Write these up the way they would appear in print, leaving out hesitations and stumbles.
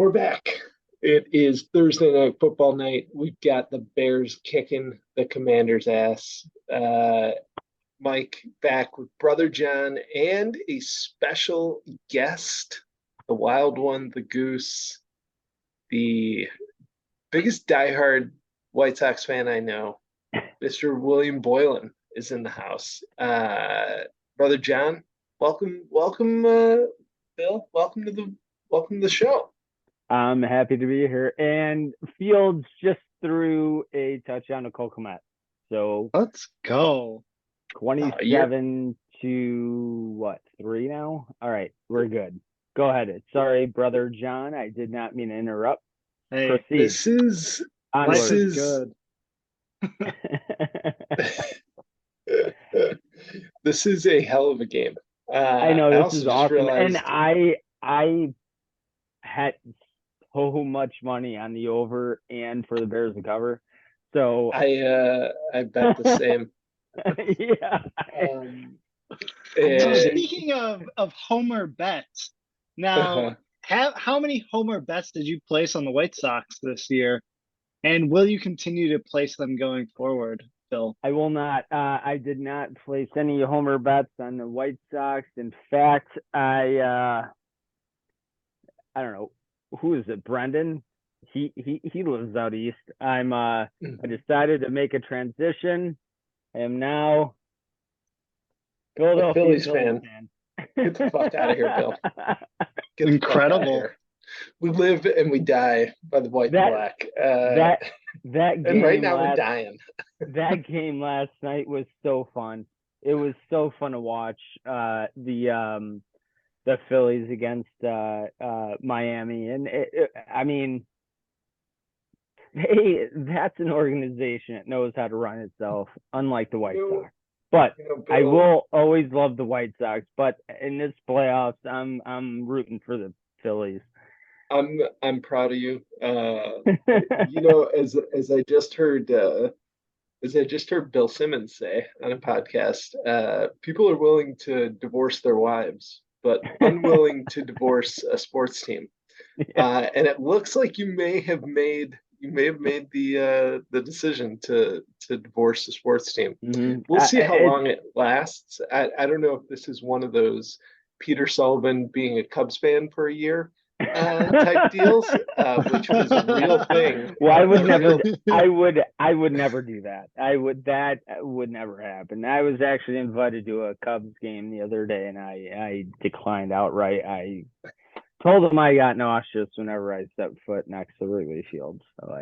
We're back. It is Thursday night football night. We've got the Bears kicking the Commanders' ass. Mike back with Brother John and a special guest, the wild one, the goose, the biggest diehard White Sox fan I know. Mr. William Boylan is in the house. Brother John, welcome, Bill. Welcome to the show. I'm happy to be here. And Fields just threw a touchdown to Cole Kmet. So let's go. 27 to what, 3 now? All right, we're good. Go ahead. Sorry, Brother John. I did not mean to interrupt. Hey, proceed. This is good. This is a hell of a game. I know this is awesome, realized... and I had so much money on the over and for the Bears to cover. So I bet the same. Yeah. So speaking of homer bets, now how many homer bets did you place on the White Sox this year, and will you continue to place them going forward, Bill? I will not. I did not place any homer bets on the White Sox. In fact, I don't know, who is it, Brendan? He lives out east. I decided to make a transition. I am now Philadelphia Phillies fan. Get the fuck out of here, Bill. Get Incredible. We live and we die by the white and black. That game, and right now we're dying. That game last night was so fun. It was so fun to watch. The Phillies against Miami, and I mean, that's an organization that knows how to run itself, unlike the White Sox. But Bill, I will always love the White Sox. But in this playoffs, I'm rooting for the Phillies. I'm proud of you. As I just heard Bill Simmons say on a podcast, people are willing to divorce their wives, but unwilling to divorce a sports team. Yeah. And it looks like you may have made the decision to divorce the sports team. Mm-hmm. We'll see how long it lasts. I don't know if this is one of those Peter Sullivan being a Cubs fan for a year type deals, which was a real thing. Well, I would never do that. That would never happen. I was actually invited to a Cubs game the other day, and I declined outright. I told them I got nauseous whenever I stepped foot next to Wrigley Field, so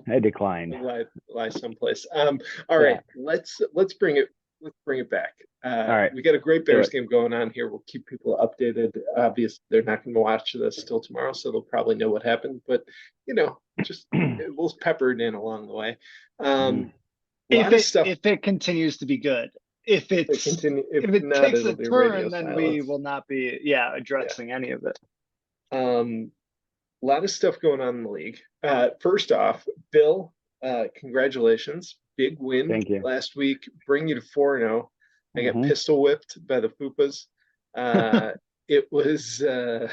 I declined. Lie someplace. All right, let's bring it back. All right, we got a great Bears game going on here. We'll keep people updated. Obviously, they're not going to watch this till tomorrow, so they'll probably know what happened. But just we'll pepper it in along the way. If it continues to be good. If it takes a turn, then we will not be addressing any of it. A lot of stuff going on in the league. First off, Bill, congratulations. Big win. Thank you. Last week, bring you to 4-0. I got pistol whipped by the Fupas. It was a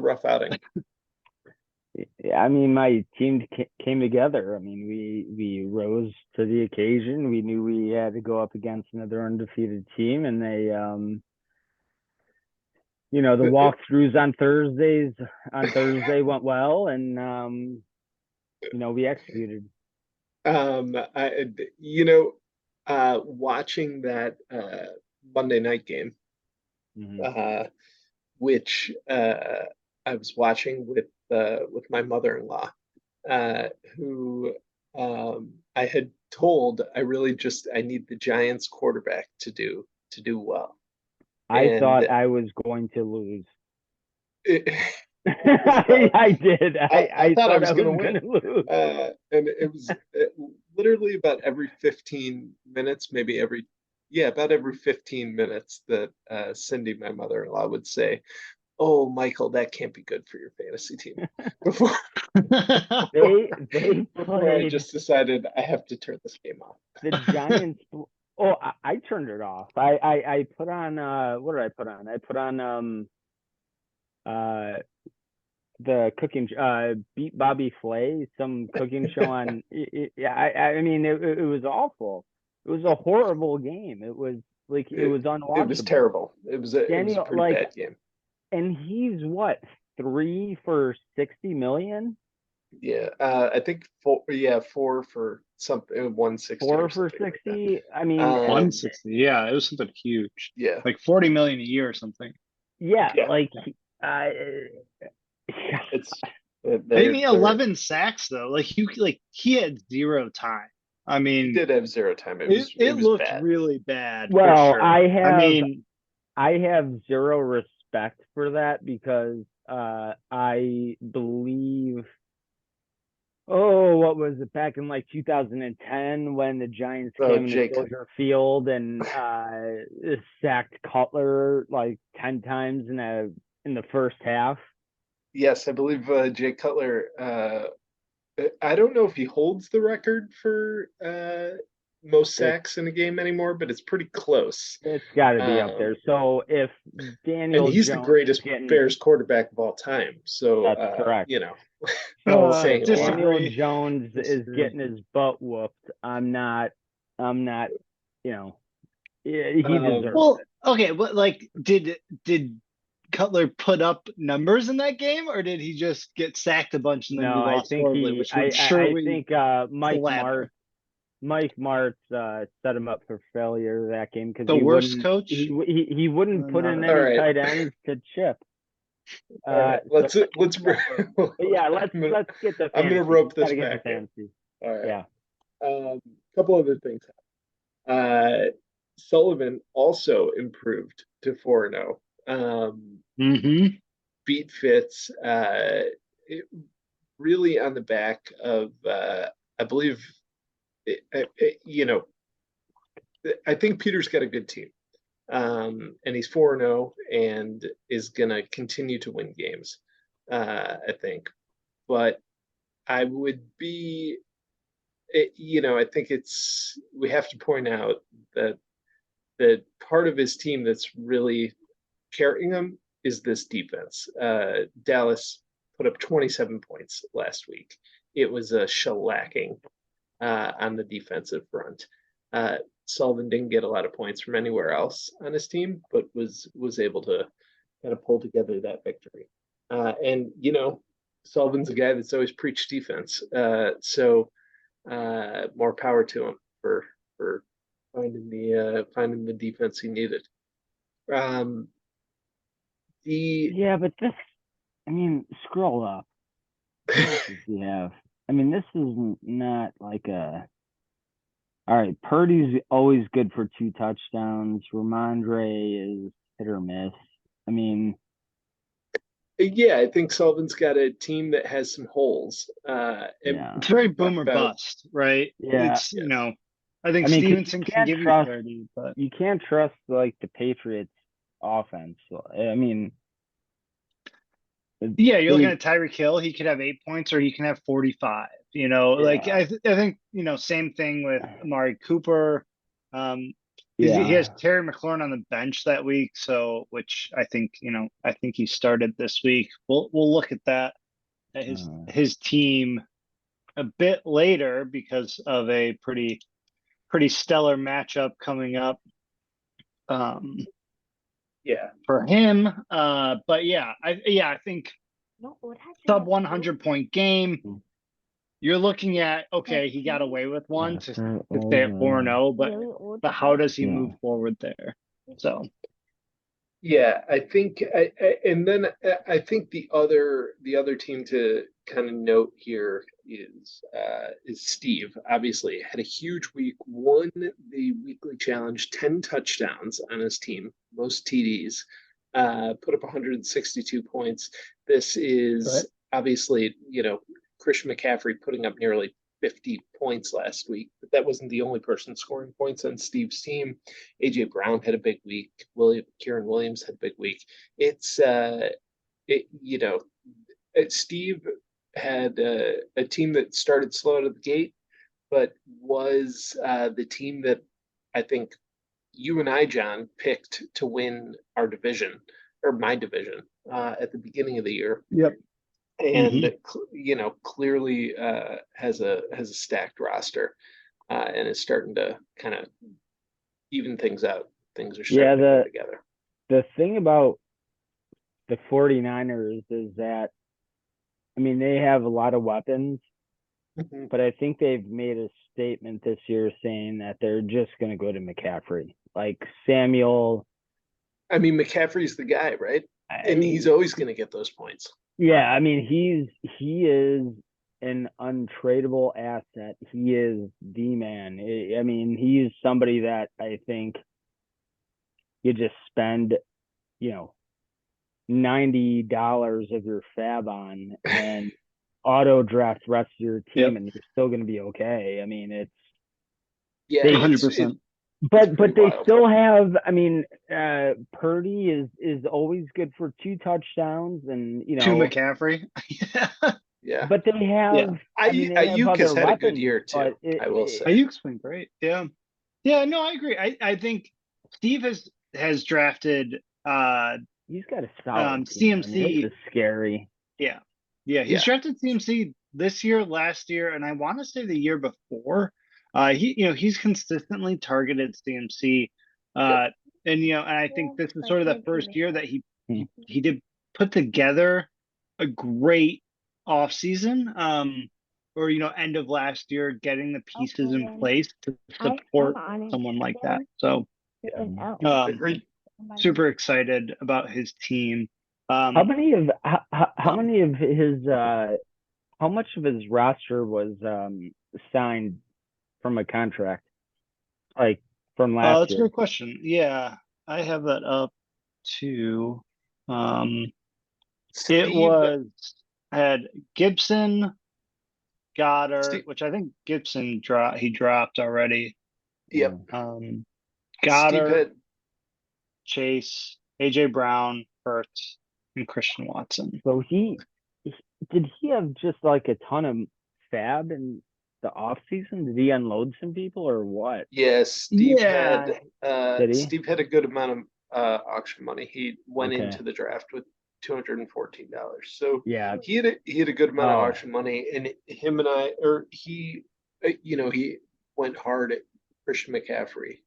rough outing. Yeah, I mean, my team came together. I mean, we rose to the occasion. We knew we had to go up against another undefeated team, and they, the walkthroughs on Thursday went well, and we executed. Watching that Monday night game, which I was watching with my mother-in-law, who I had told I need the Giants quarterback to do well. I thought I was going to lose. I did. I thought I was going to lose. And it was literally about every 15 minutes, about every 15 minutes that Cindy, my mother-in-law, would say, "Oh, Michael, that can't be good for your fantasy team." Before I just decided I have to turn this game off. The Giants. I turned it off. I put on what did I put on? I put on the cooking Beat Bobby Flay, some cooking show on. Yeah, I mean it was awful. It was a horrible game. It was like it was unwatchable. It was terrible. It was a Daniel, pretty like, bad game. and he's what, 3 for 60 million? Yeah, I think four for something, 160 4 or for something like that. 60. I mean, 160. Yeah, it was something huge. Yeah, Like 40 million a year or something. yeah, Yeah. like it's I they're, mean, 11 sacks though. Like he had zero time. I he mean, did have zero time. It it was looked bad. really bad. For well, sure. I mean, have zero respect for that because I believe, what was it, back in like 2010 when the Giants came into Soldier Field and sacked Cutler like 10 times in the first half. Yes, I believe Jay Cutler. I don't know if he holds the record for most sacks in a game anymore, but it's pretty close. It's got to be up there. So if Daniel and he's Jones the greatest Bears quarterback of all time, so that's correct. You know, So saying if Daniel Jones is getting his butt whooped, I'm not, you know, he deserves well, it. okay, but like, did Cutler put up numbers in that game, or did he just get sacked a bunch and then we lost horribly? Which would surely think Mike Martz set him up for failure that game because the worst coach. He wouldn't put in any tight ends to chip. Let's yeah, let's get the fantasy. I'm gonna rope this back in. All right. Yeah. Couple other things. Sullivan also improved to 4-0. Beat Fitz, really on the back of I believe I think Peter's got a good team. And he's 4-0 and is gonna continue to win games, I think. But I would be, I think we have to point out that part of his team that's really carrying him is this defense. Dallas put up 27 points last week. It was a shellacking on the defensive front. Sullivan didn't get a lot of points from anywhere else on his team, but was able to kind of pull together that victory. And Sullivan's a guy that's always preached defense, so more power to him for finding the defense he needed. Yeah, but this, I mean, scroll up. What else does he have? I mean, this is not like a. All right, Purdy's always good for 2 touchdowns. Ramondre is hit or miss. I mean, yeah, I think Sullivan's got a team that has some holes. It's very boom or bust, right? Yeah, it's I think Stevenson can give you 30, but you can't trust like the Patriots offense. I mean, yeah, you're looking at Tyreek Hill. He could have 8 points or he can have 45. Like I think same thing with Amari Cooper. He has Terry McLaurin on the bench that week, so which I think he started this week. We'll look at that at his team a bit later because of a pretty stellar matchup coming up. For him. But I think sub 100 point game. You're looking at, okay, he got away with one to stay at 4-0, but how does he move forward there? So yeah, I think, and then I think the other team to kind of note here is Steve. Obviously, had a huge week, won the weekly challenge, 10 touchdowns on his team, most TDs, put up 162 points. This is obviously, Christian McCaffrey putting up nearly 50 points last week, but that wasn't the only person scoring points on Steve's team. AJ Brown had a big week. Kieran Williams had a big week. Steve had a team that started slow out of the gate, but was the team that I think you and I, John, picked to win our division or my division at the beginning of the year. Yep. And clearly has a stacked roster, and is starting to kind of even things out. Things are starting to come together. The thing about the 49ers is that, I mean, they have a lot of weapons, but I think they've made a statement this year saying that they're just going to go to McCaffrey. Like Samuel. I mean, McCaffrey's the guy, right? And he's always going to get those points. Yeah, I mean, he is an untradeable asset. He is the man. I mean, he's somebody that I think you just spend, $90 of your fab on and auto draft the rest of your team, and you're still going to be okay. I mean, it's 100%. But they still have. I mean, Purdy is always good for 2 touchdowns, and to McCaffrey. Yeah. But they have. Ayuk has had a good year too. I will say Ayuk's been great. Yeah. No, I agree. I think Steve has drafted. He's got a solid CMC. This is scary. Yeah. He's drafted CMC this year, last year, and I want to say the year before. He's consistently targeted CMC, and I think this is sort of the first year that he did put together a great offseason, or end of last year, getting the pieces in place to support someone like that. So, super excited about his team. How much of his roster was signed from a contract, like from last year? That's a good question. Yeah, I have that up too. It had Gibson, Goddard, which I think Gibson dropped already. Yep. Goddard, Chase, AJ Brown, Hurts, and Christian Watson. So did he have just like a ton of fab in the off season? Did he unload some people or what? Yes, Steve had a good amount of auction money. He went into the draft with $214. So yeah, he had a good amount of auction money, and he went hard at Christian McCaffrey.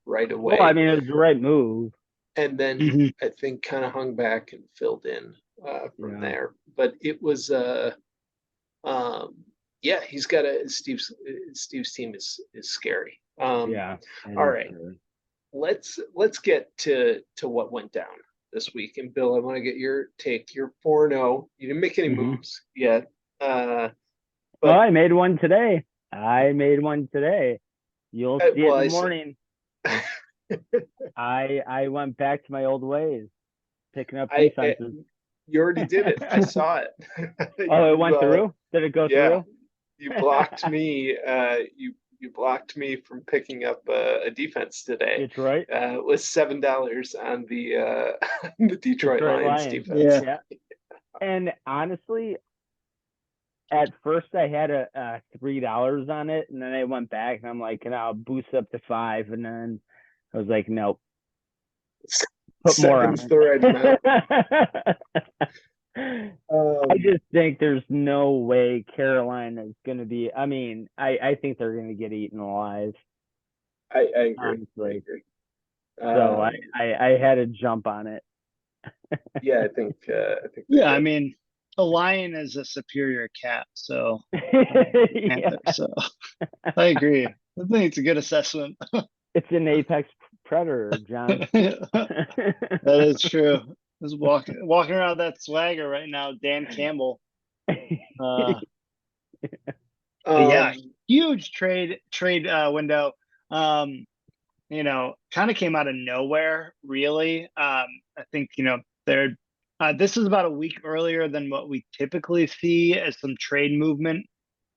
Right away. Well, I mean, it was the right move. And then I think kind of hung back and filled in from there. But it was he's got Steve's team is scary. All right. Let's get to what went down this week. And Bill, I want to get your take. You're 4-0. You didn't make any moves yet. Well, I made one today. You'll see it in the morning. I went back to my old ways, picking up defenses. You already did it. I saw it. It went through? Did it go through? You blocked me. You blocked me from picking up a defense today. That's right. With $7 on the Detroit Lions defense. Yeah. And honestly, at first I had a $3 on it, and then I went back and I'm like, I'll boost up to $5, and then I was like, nope. Put more on the right amount. I just think there's no way Carolina is going to be. I mean, I think they're going to get eaten alive. I agree. Honestly. So I had to jump on it. Yeah, I think. Yeah, I mean, a lion is a superior cat, so so I agree. I think it's a good assessment. It's an apex predator, John. That is true. Just walking around that swagger right now, Dan Campbell. Huge trade window. Kind of came out of nowhere, really. I think this is about a week earlier than what we typically see as some trade movement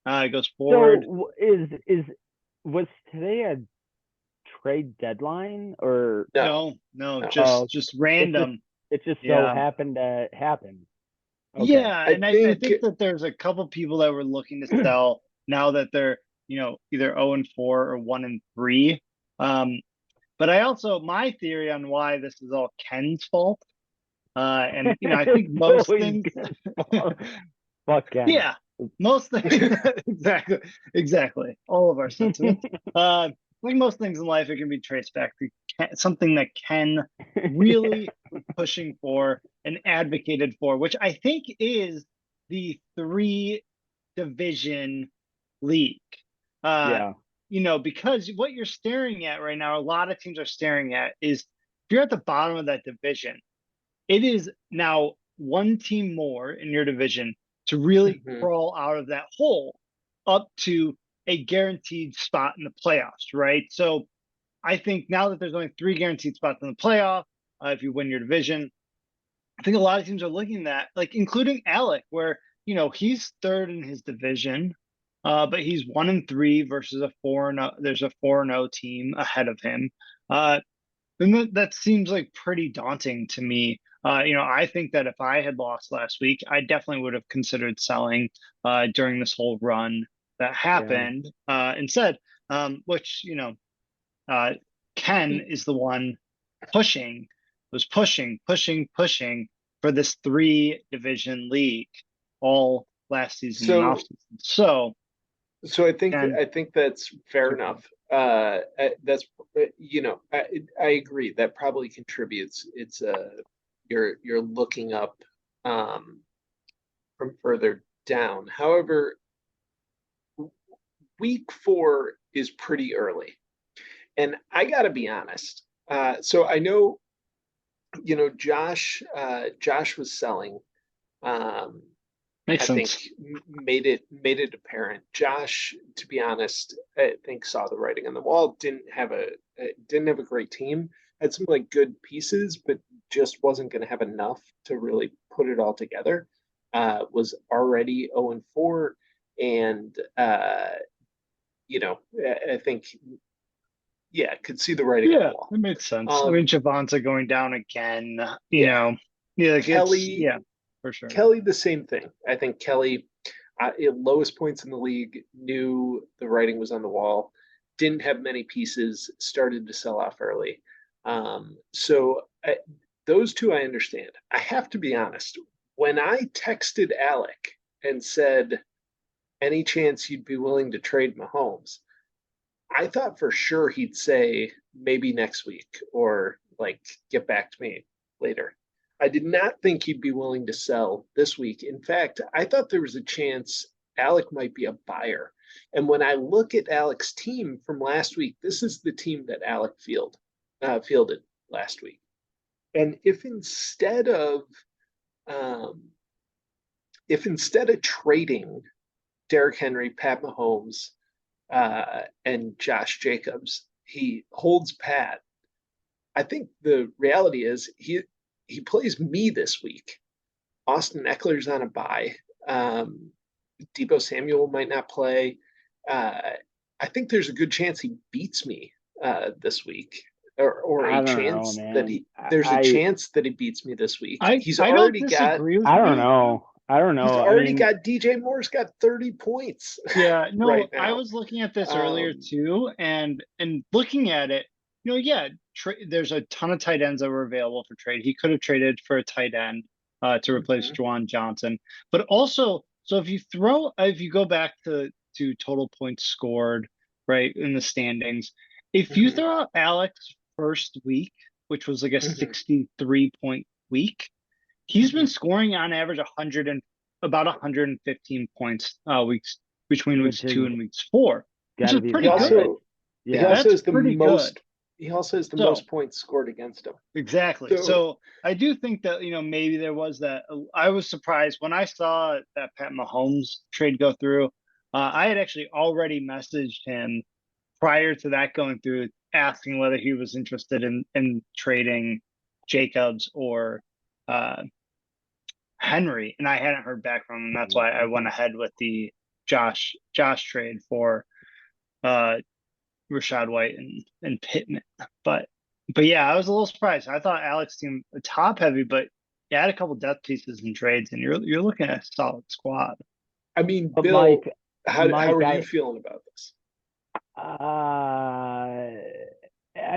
goes forward. So was today a trade deadline or no, just random. It just so happened to happen. Okay. Yeah, and I think that there's a couple people that were looking to sell now that they're either 0-4 or 1-3. But my theory on why this is all Ken's fault And I think most things, Fuck Ken. yeah, most things, exactly, all of our sentiments. Like most things in life, it can be traced back to something that Ken really was pushing for and advocated for, which I think is the 3-division league. Yeah. Because what you're staring at right now, a lot of teams are staring at, is if you're at the bottom of that division, it is now one team more in your division to really crawl out of that hole up to a guaranteed spot in the playoffs, right? So I think now that there's only 3 guaranteed spots in the playoff, if you win your division, I think a lot of teams are looking at that, like including Alec, where he's third in his division, but he's 1-3 versus a 4-0. There's a 4-0 team ahead of him. And that seems like pretty daunting to me. I think that if I had lost last week, I definitely would have considered selling during this whole run that happened instead. Which Ken is the one pushing for this 3-division league all last season and off season. So I think that's fair enough. That's I agree that probably contributes. It's you're looking up from further down. However, week 4 is pretty early, and I got to be honest. So I know, Josh was selling. Makes I sense. think made it apparent. Josh, to be honest, I think saw the writing on the wall. Didn't have a great team. Had some like good pieces, but just wasn't going to have enough to really put it all together. Was already 0-4, and I think, could see the writing on the wall. It makes sense. I mean, Javonte going down again. Like Kelly, for sure. Kelly, the same thing. I think Kelly, at lowest points in the league, knew the writing was on the wall, didn't have many pieces, started to sell off early. So those two I understand. I have to be honest. When I texted Alec and said, any chance you'd be willing to trade Mahomes, I thought for sure he'd say maybe next week or like get back to me later. I did not think he'd be willing to sell this week. In fact, I thought there was a chance Alec might be a buyer. And when I look at Alec's team from last week, this is the team that Alec fielded last week. And if instead of trading Derrick Henry, Pat Mahomes, and Josh Jacobs, he holds pat. I think the reality is he plays me this week. Austin Eckler's on a bye. Deebo Samuel might not play. I think there's a good chance he beats me this week, or a chance that he beats me this week. He's already got. I don't know. He's already got DJ Moore's got 30 points. Yeah, no, right now. I was looking at this earlier too, and looking at it, there's a ton of tight ends that were available for trade. He could have traded for a tight end to replace Juwan Johnson, but also, so if you go back to total points scored, right, in the standings, if you throw out Alex's first week, which was like a 63-point week, he's been scoring on average about 115 points between weeks 2 and weeks 4, which is pretty good. He also has the most points scored against him. Exactly. So I do think that maybe there was that. I was surprised when I saw that Pat Mahomes trade go through. I had actually already messaged him prior to that going through, asking whether he was interested in trading Jacobs or Henry, and I hadn't heard back from him. That's why I went ahead with the Josh trade for Rachaad White and Pittman. But yeah, I was a little surprised. I thought Alex team top heavy, but you had a couple depth pieces and trades, and you're looking at a solid squad. I mean, but Bill, Mike, how are you feeling about this? I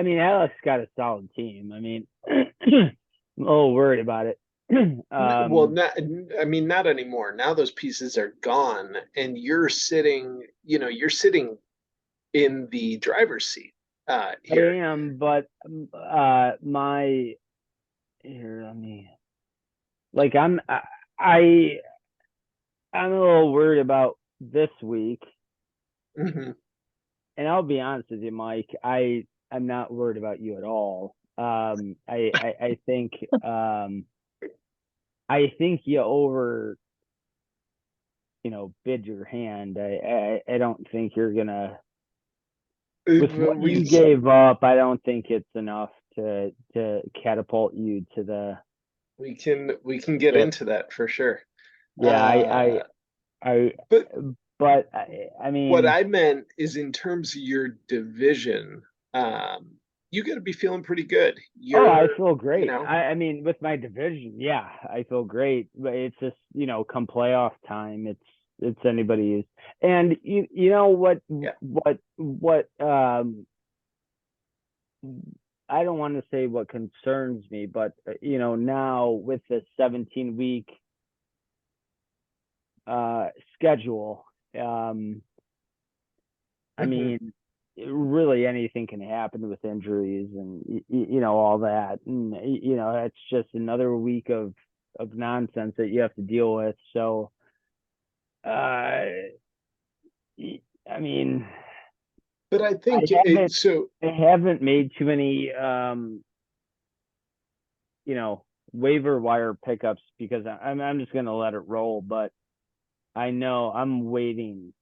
mean, Alex got a solid team. I mean, I'm a little worried about it. Well, not, I mean, not anymore. Now those pieces are gone, and you're sitting, you're sitting in the driver's seat I here. am, but my here, let me like I I'm a little worried about this week, Mhm. and I'll be honest with you, Mike. I'm not worried about you at all. I think I think you bid your hand. I don't think you're gonna with what We you gave up. I don't think it's enough to catapult you to the we can get to, into that for sure. yeah. I But but I what mean, I meant is in terms of your division, you got to be feeling pretty good. oh, I You're, feel you great. know, I mean, with my division, yeah, I feel great. But it's just, come playoff time, it's anybody's. And you know yeah. what I don't want to say what concerns me, but now with the 17-week schedule, I Mhm. mean, really anything can happen with injuries and all that, and it's just another week of nonsense that you have to deal with. So, uh, I mean, But I I think haven't so. I haven't made too many you know waiver wire pickups because I'm just gonna let it roll. But I know I'm waiting.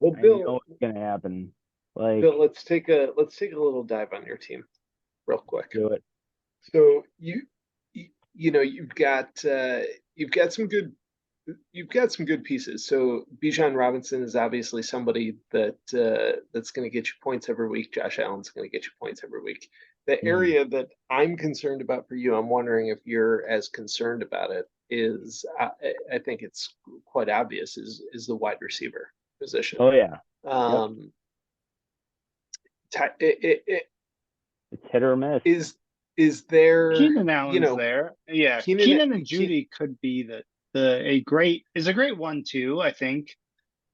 Well, I know it's gonna happen. Like, Bill, let's take a little dive on your team real quick. do it. So you've got some good pieces. So Bijan Robinson is obviously somebody that's going to get you points every week. Josh Allen's going to get you points every week. The Mhm. area that I'm concerned about for you, I'm wondering if you're as concerned about it, is I think it's quite obvious is the wide receiver position. Oh yeah. Yep. Um, it It's hit or miss. is there, Keenan Allen's there. Yeah, Keenan Keenan and Judy could be a great one too, I think.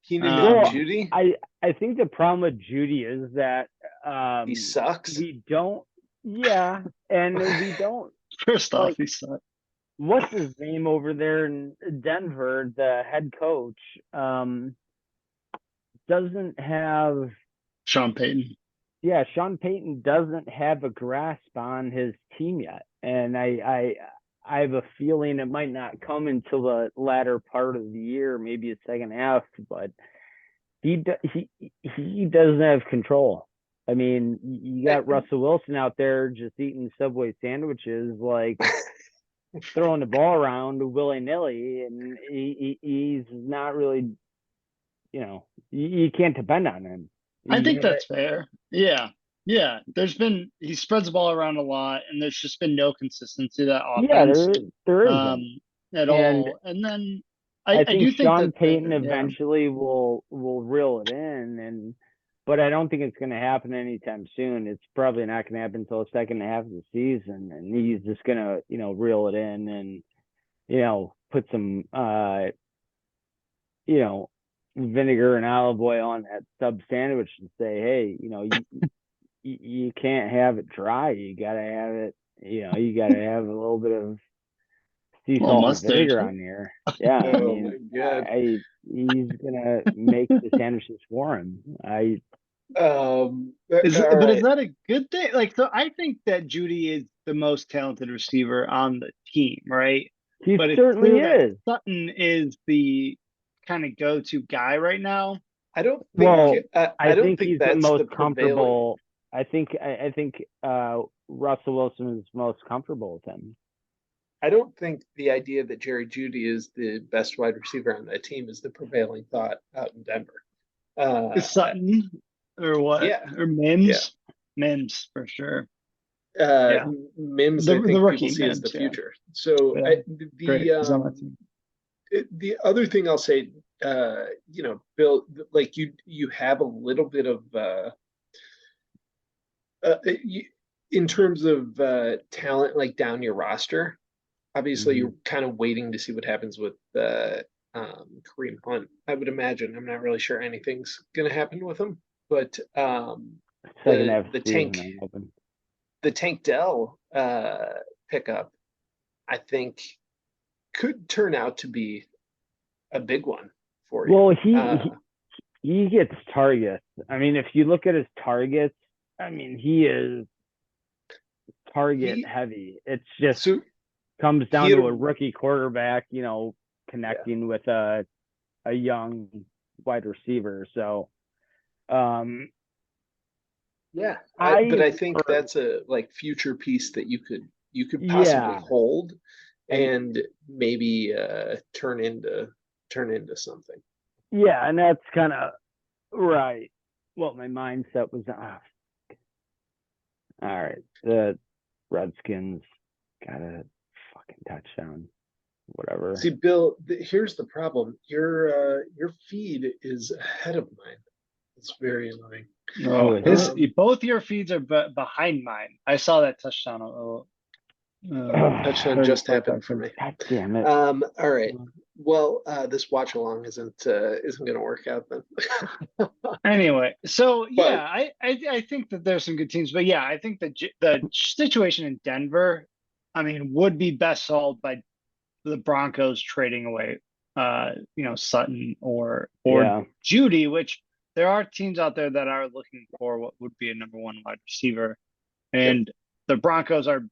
Keenan and Well, Um, Judy? I think the problem with Judy is that He sucks. we don't, yeah, and we don't First off, like he sucked. what's his name over there in Denver, the head coach, um doesn't have, Sean Payton. yeah, Sean Payton doesn't have a grasp on his team yet, and I have a feeling it might not come until the latter part of the year, maybe a second half, but he doesn't have control. I mean, you got Russell Wilson out there just eating Subway sandwiches, like throwing the ball around willy nilly, and he's not really, you can't depend on him. I You think gotta, that's fair. Yeah. Yeah. He spreads the ball around a lot, and there's just been no consistency to that yeah, offense there isn't, um, at and all. And then I I think do think Sean that, Payton yeah. eventually will reel it in, and but I don't think it's going to happen anytime soon. It's probably not going to happen until the second half of the season, and he's just going to reel it in and put some you know vinegar and olive oil on that sub sandwich and say, hey, you can't have it dry. You got to have it. You got to have a little bit of sea Well, salt and mustard. vinegar on here. Yeah, I Oh mean, my God. he's gonna make the sandwiches for him. All But is right. that a good thing? Like, so I think that Judy is the most talented receiver on the team, right? He But it's certainly clear that is. Sutton is the kind of go-to guy right now. I don't think Well, I I don't think think he's the that's most the prevailing. comfortable. I think Russell Wilson is most comfortable with him. I don't think the idea that Jerry Judy is the best wide receiver on that team is the prevailing thought out in Denver. Is Uh, Sutton or what? yeah, Or yeah. Mims? Mims for sure. Uh, Yeah. Mims, I The think people rookie see as the Mims, yeah. future. So Yeah. Great. He's on my team. the other thing I'll say, Bill, like you have a little bit of uh, you, in terms of talent, like down your roster. obviously you're kind of waiting to see what happens with Kareem Hunt. I would imagine. I'm not really sure anything's going to happen with him, but Second half the of the season, Tank I'm hoping. the Tank Dell pickup, I think, could turn out to be a big one for you. Well, he gets targets. I mean, if you look at his targets, I mean, he is target heavy. It's just comes down to a rookie quarterback, you know, connecting with a young wide receiver. So, but I think that's a like future piece that you could possibly hold and maybe turn into something. Yeah, and that's kind of right. What my mindset was. All right, the Redskins got a fucking touchdown. Whatever. See, Bill, here's the problem. Your feed is ahead of mine. It's very annoying. Oh, both your feeds are behind mine. I saw that touchdown. Touchdown just happened for me. God damn it. All right. Well, this watch along isn't going to work out then. Anyway, so I think that there's some good teams, but yeah, I think the situation in Denver, I mean, would be best solved by the Broncos trading away, Sutton or Judy, which there are teams out there that are looking for what would be a number one wide receiver, and the Broncos are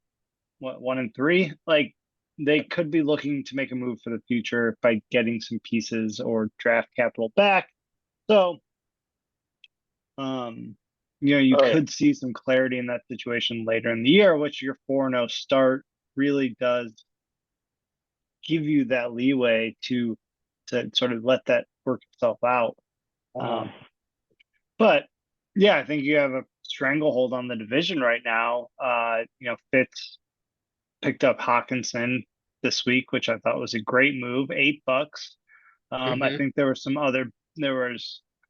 1-3. Like, they could be looking to make a move for the future by getting some pieces or draft capital back. So, you could see some clarity in that situation later in the year, which your 4-0 start really does give you that leeway to sort of let that work itself out. But yeah, I think you have a stranglehold on the division right now. Fitz picked up Hawkinson this week, which I thought was a great move. $8. I think there was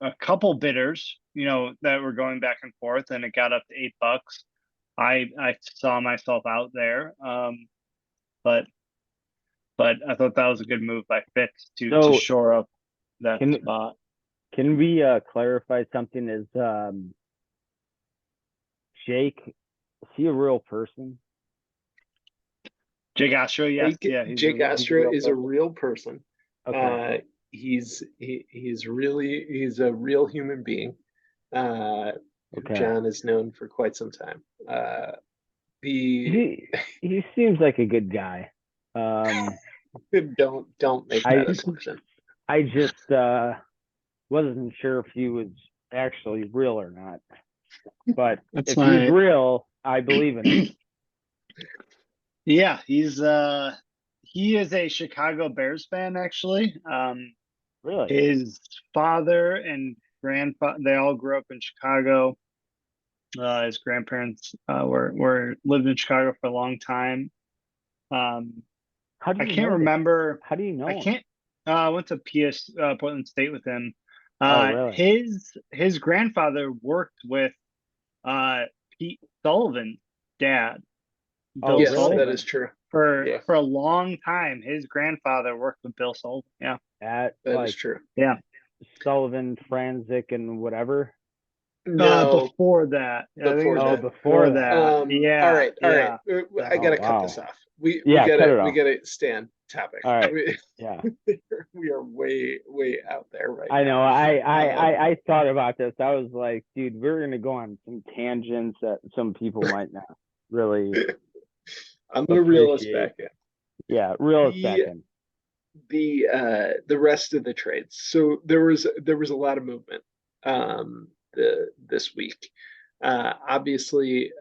a couple bidders, that were going back and forth, and it got up to $8. I saw myself out there. But I thought that was a good move by Fitz to shore up that spot. Can we clarify something? Is Jake, is he a real person? Jake Astro, yes. Jake Astro is a real person. Okay. He's a real human being. John is known for quite some time. He seems like a good guy. Don't make that assumption. I just wasn't sure if he was actually real or not. But if he's real, I believe in him. Yeah, he is a Chicago Bears fan, actually. Really? His father and grandfather, they all grew up in Chicago. His grandparents lived in Chicago for a long time. How do you I can't remember. How do you know? I can't. I went to Portland State with him. Really? His grandfather worked with Pete Sullivan's dad. Bill Sullivan. That is true. For a long time, his grandfather worked with Bill Sullivan. Yeah, that is true. Yeah, Sullivan, Franzik, and whatever. No, before that. Before that. Yeah. All right. I gotta cut this off. We gotta stay on topic. All right. We are way out there right now. I know. I thought about this. I was like, dude, we're gonna go on some tangents that some people might not really. I'm the realist back in. Yeah, realist back in. The rest of the trades. So there was a lot of movement this week. Obviously,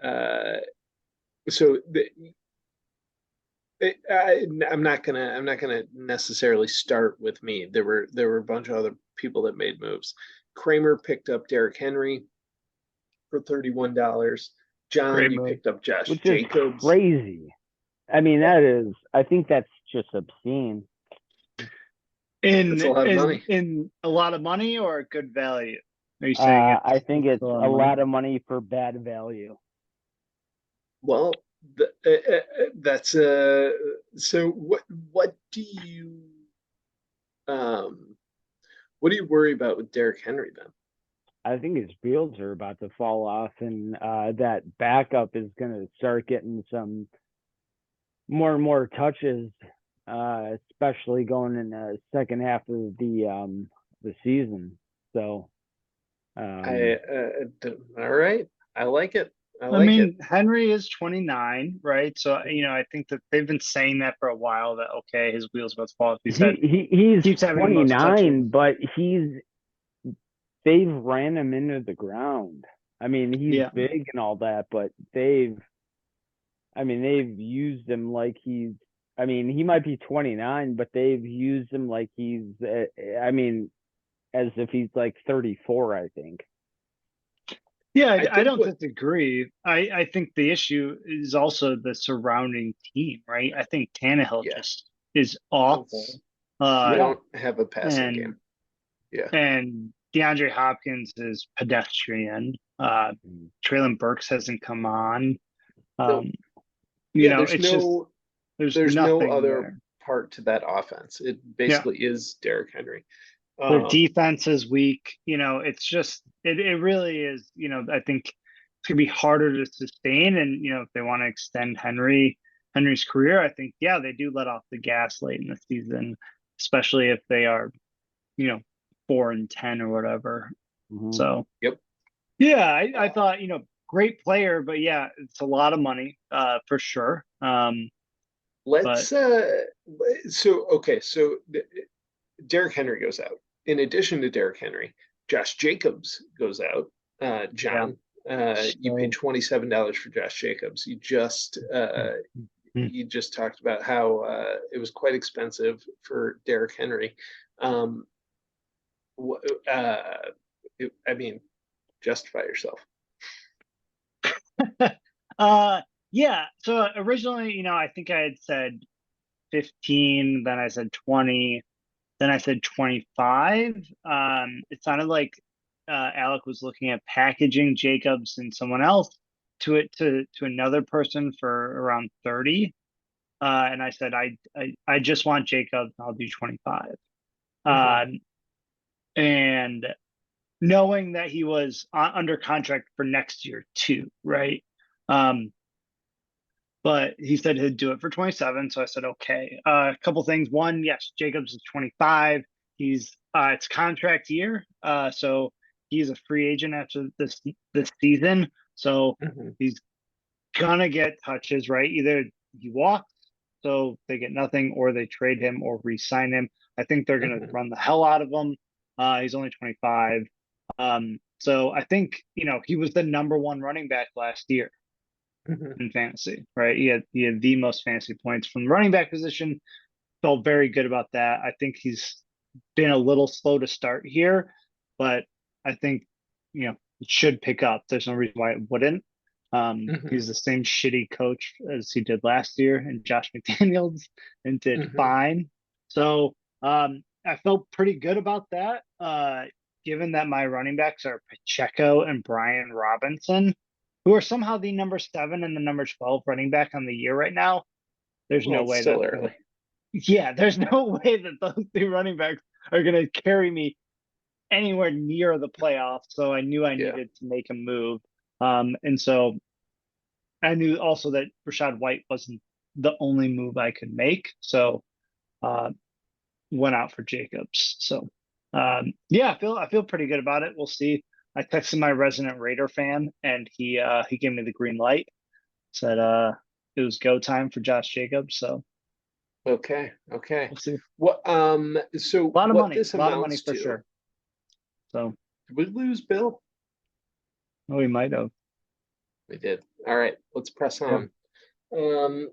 I'm not gonna necessarily start with me. There were a bunch of other people that made moves. Kramer picked up Derrick Henry for $31. John, you picked up Josh Jacobs. Is crazy. I mean, I think that's just obscene. It's a lot of money. In a lot of money or good value? Are you saying I think it's a lot of money for bad value. Well, That's so um what do you worry about with Derrick Henry then? I think his wheels are about to fall off, and that backup is going to start getting some more and more touches, especially going in the second half of the season. So, I all right. I like it. I I like it. mean, Henry is 29, right? So, I think that they've been saying that for a while that, okay, his wheels about to fall off. he's Keeps having the most touches. 29, but they've ran him into the ground. I mean, he's Yeah. big and all that, but they've used him like he might be 29, but they've used him like as if he's like 34, I think. Yeah, I I think don't what disagree. I think the issue is also the surrounding team, right? I think Tannehill yeah, just is awful. we Uh, Yeah. don't have a passing and game. Yeah. and DeAndre Hopkins is pedestrian. Traylon Burks hasn't come on. No, Um, yeah, it's just there's there's no nothing other there. part to that offense. It Yeah. basically is Derrick Henry. Their Um, defense is weak. It's just it really is, I think it's gonna be harder to sustain. And if they want to extend Henry's career, I think yeah, they do let off the gas late in the season, especially if they are, you know, 4-10 or whatever. Mhm. So yep. yeah, I thought, great player, but yeah, it's a lot of money, for sure. But Let's so okay, so Derrick Henry goes out. In addition to Derrick Henry, Josh Jacobs goes out. yeah. John, you paid So $27 for Josh Jacobs. You just talked about how it was quite expensive for Derrick Henry. Um, uh, I mean, justify yourself. yeah. So originally, I think I had said 15, then I said 20, then I said 25. It sounded like Alec was looking at packaging Jacobs and someone else to another person for around 30. And I said I just want Jacobs, I'll do 25. Mhm. Um, and knowing that he was under contract for next year too, right? Um, but he said he'd do it for 27. So I said, okay. A couple things. One, yes, Jacobs is 25. He's it's contract year. So he's a free agent after this season. So Mhm. he's gonna get touches, right? Either he walks, so they get nothing, or they trade him or re-sign him. I think they're gonna Mhm. run the hell out of him. He's only 25. So I think, he was the number one running back last year Mhm. in fantasy, right? He had the most fantasy points from the running back position. Felt very good about that. I think he's been a little slow to start here, but I think it should pick up. There's no reason why it wouldn't. Mhm. He's the same shitty coach as he did last year, and Josh McDaniels, and did Mhm. fine. So I felt pretty good about that. Given that my running backs are Pacheco and Brian Robinson, who are somehow the number 7 and the number 12 running back on the year right now. There's Well, no it's way still that's early. gonna. Yeah, there's no way that those two running backs are gonna carry me anywhere near the playoffs. So I knew I Yeah. needed to make a move. And so I knew also that Rashad White wasn't the only move I could make. So uh, went out for Jacobs. So yeah, I feel pretty good about it. We'll see. I texted my resident Raider fan, and he gave me the green light. Said it was go time for Josh Jacobs. So Okay. Okay. we'll see. What so A lot of what money, this a lot of money amounts for to, sure. So did we lose Bill? we might have. We did. All right, let's press Yeah. on. Um,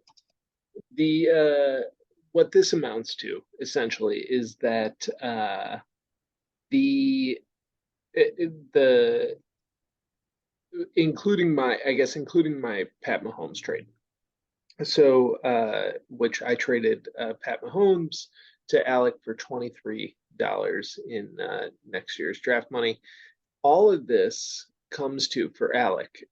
the what this amounts to essentially is that the the including my Pat Mahomes trade. So which I traded Pat Mahomes to Alec for $23 in next year's draft money. All of this comes to for Alec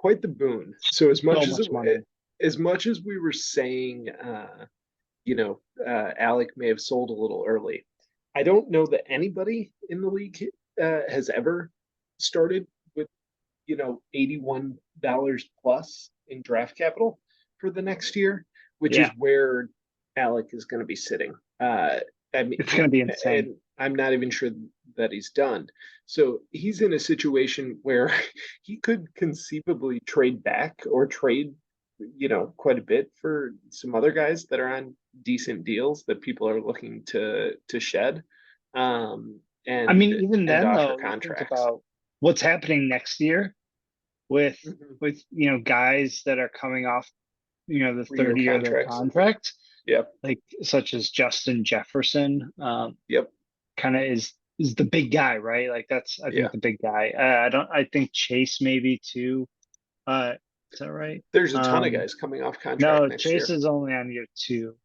quite the boon. So So much money. as much as we were saying, Alec may have sold a little early. I don't know that anybody in the league has ever started with, $81 plus in draft capital for the next year, which is Yeah. where Alec is going to be sitting. I mean, It's going to be insane. and I'm not even sure that he's done. So he's in a situation where he could conceivably trade back or trade, quite a bit for some other guys that are on decent deals that people are looking to shed. I mean, even and then, offer though, you think contracts. about what's happening next year with Mhm. guys that are coming off the 3-year third year of their contracts. contract, Yep. like such as Justin Jefferson, Yep. kind of is the big guy, right? Like that's I Yeah. think the big guy. I think Chase maybe too. Is that right? There's a ton of guys coming off contract No, next Chase year. is only on year 2.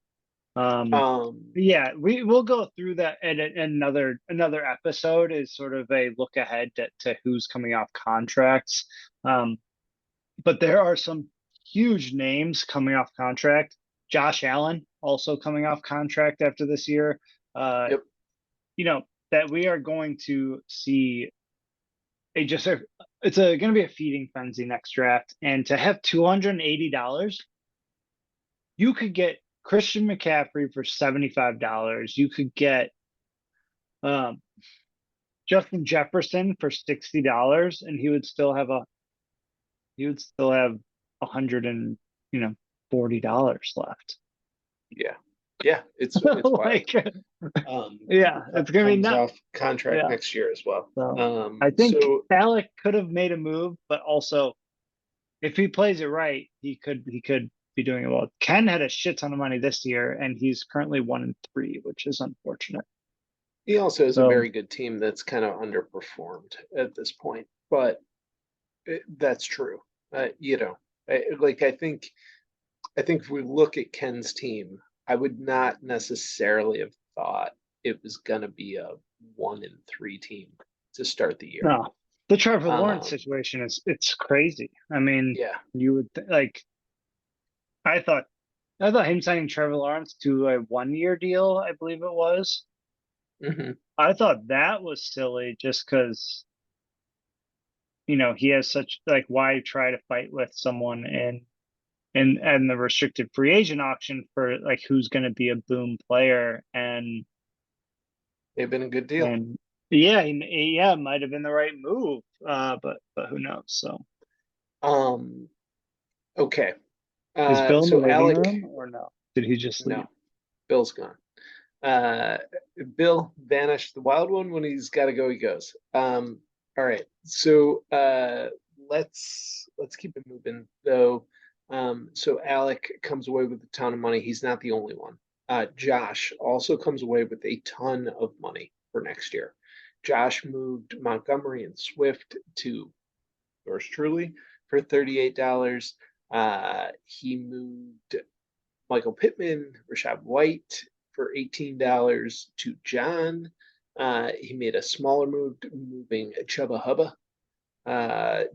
Um, Yeah, we'll go through that in another episode is sort of a look ahead to who's coming off contracts. But there are some huge names coming off contract. Josh Allen also coming off contract after this year. yep. That we are going to see it's going to be a feeding frenzy next draft. And to have $280, you could get Christian McCaffrey for $75. You could get Justin Jefferson for $60, and he would still have $140 left. Yeah. Yeah. It's wild. Like, yeah, it's gonna be Comes nuts. off contract Yeah. next year as well. So I think So Alec could have made a move, but also if he plays it right, he could be doing it well. Ken had a shit ton of money this year, and he's currently 1-3, which is unfortunate. he also has a So very good team that's kind of underperformed at this point, but that's true. I think if we look at Ken's team, I would not necessarily have thought it was going to be a 1-3 team to start the year. no, the Trevor Lawrence Um, situation it's crazy. I mean, Yeah. you would like. I thought him signing Trevor Lawrence to a 1-year deal, I believe it was. hmm I thought that was silly just because, he has such like why try to fight with someone in the restricted free agent auction for like who's going to be a boom player and They've been a good deal. yeah, it might have been the right move, but who knows? So Okay. is Bill in the So waiting Alec, room or no? Did he just leave? no, Bill's gone. Bill vanished the wild one. When he's got to go, he goes. All right. So let's keep it moving though. So Alec comes away with a ton of money. He's not the only one. Josh also comes away with a ton of money for next year. Josh moved Montgomery and Swift to yours truly for $38. He moved Michael Pittman, Rashad White for $18 to John. He made a smaller move, moving Chubba Hubba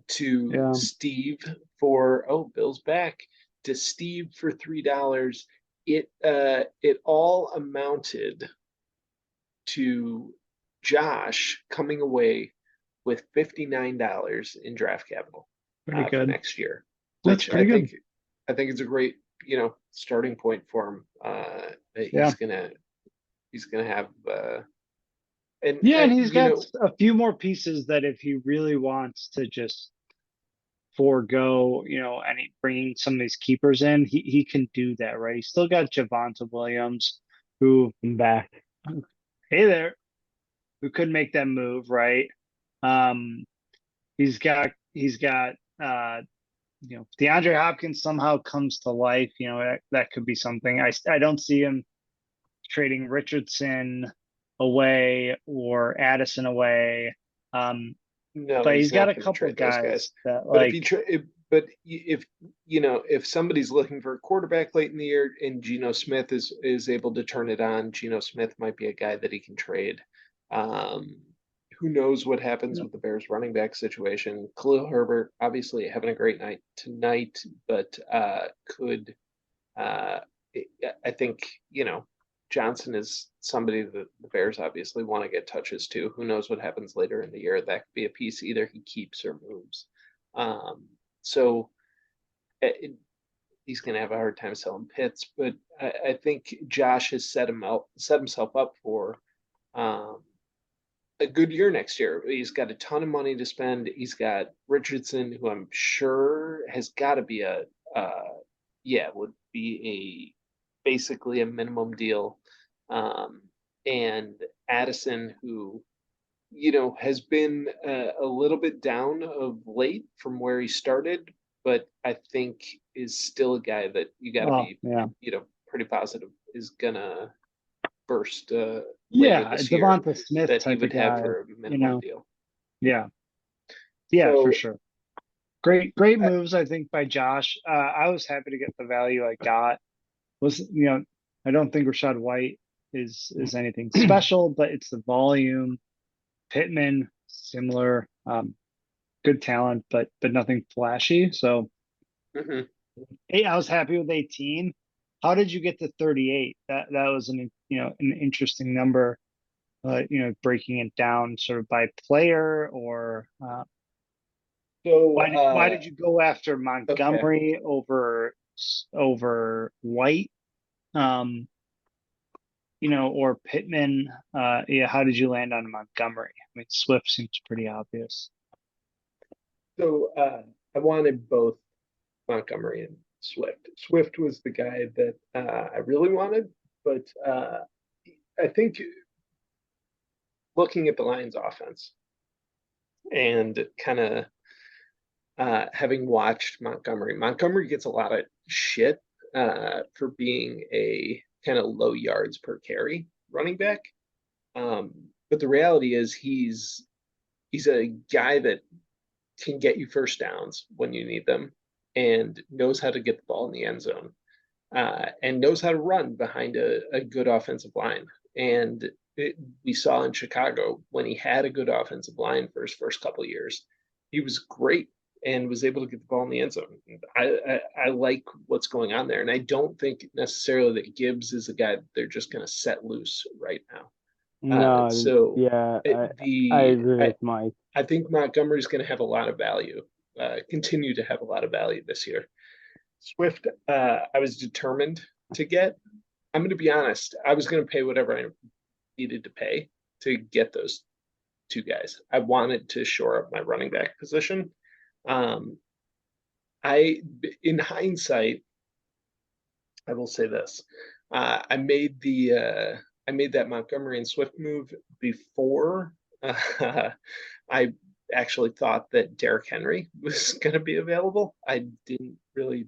to Steve for Bill's back to Steve for $3. It all amounted to Josh coming away with $59 in draft capital Pretty for good. next year, That's which pretty good. I think it's a great starting point for him. He's gonna have and he's got a few more pieces that if he really wants to just forego, and bringing some of these keepers in, he can do that, right? He's still got Javonte Williams, who back. Hey there, who could make that move, right? He's got DeAndre Hopkins somehow comes to life. That could be something. I don't see him trading Richardson away or Addison away. no, But he's got a not gonna couple trade those guys that But like. if somebody's looking for a quarterback late in the year and Geno Smith is able to turn it on, Geno Smith might be a guy that he can trade. who knows what happens with the Bears running back situation. Khalil Herbert, obviously having a great night tonight, but could, I think, Johnson is somebody that the Bears obviously want to get touches to. Who knows what happens later in the year? That could be a piece either he keeps or moves. So he's going to have a hard time selling Pitts, but I think Josh has set himself up for a good year next year. He's got a ton of money to spend. He's got Richardson, who I'm sure has got to be would be basically a minimum deal. And Addison, who, has been a little bit down of late from where he started, but I think is still a guy that you got to be, pretty positive is gonna burst later this year, Devonta Smith that he type would of have guy, for a minimum deal. Yeah, So, for sure. Great moves, I think, by Josh. I was happy to get the value I got. I don't think Rachaad White is anything special, but it's the volume. Pittman, similar, good talent, but nothing flashy. So, hey, I was happy with 18. How did you get to 38? That was an interesting number. Breaking it down sort of by player or. So why did you go after Montgomery over White, or Pittman? How did you land on Montgomery? I mean, Swift seems pretty obvious. So I wanted both Montgomery and Swift. Swift was the guy that I really wanted, but I think looking at the Lions offense and kind of having watched Montgomery gets a lot of shit for being a kind of low yards per carry running back. But the reality is he's a guy that can get you first downs when you need them and knows how to get the ball in the end zone and knows how to run behind a good offensive line. And we saw in Chicago when he had a good offensive line for his first couple of years, he was great and was able to get the ball in the end zone. I like what's going on there. And I don't think necessarily that Gibbs is a guy that they're just going to set loose right now. No, I agree with Mike. I think Montgomery's going to have a lot of value, continue to have a lot of value this year. Swift, I was determined to get. I'm going to be honest. I was going to pay whatever I needed to pay to get those two guys. I wanted to shore up my running back position. In hindsight, I will say this: I made that Montgomery and Swift move before I actually thought that Derrick Henry was going to be available. I didn't really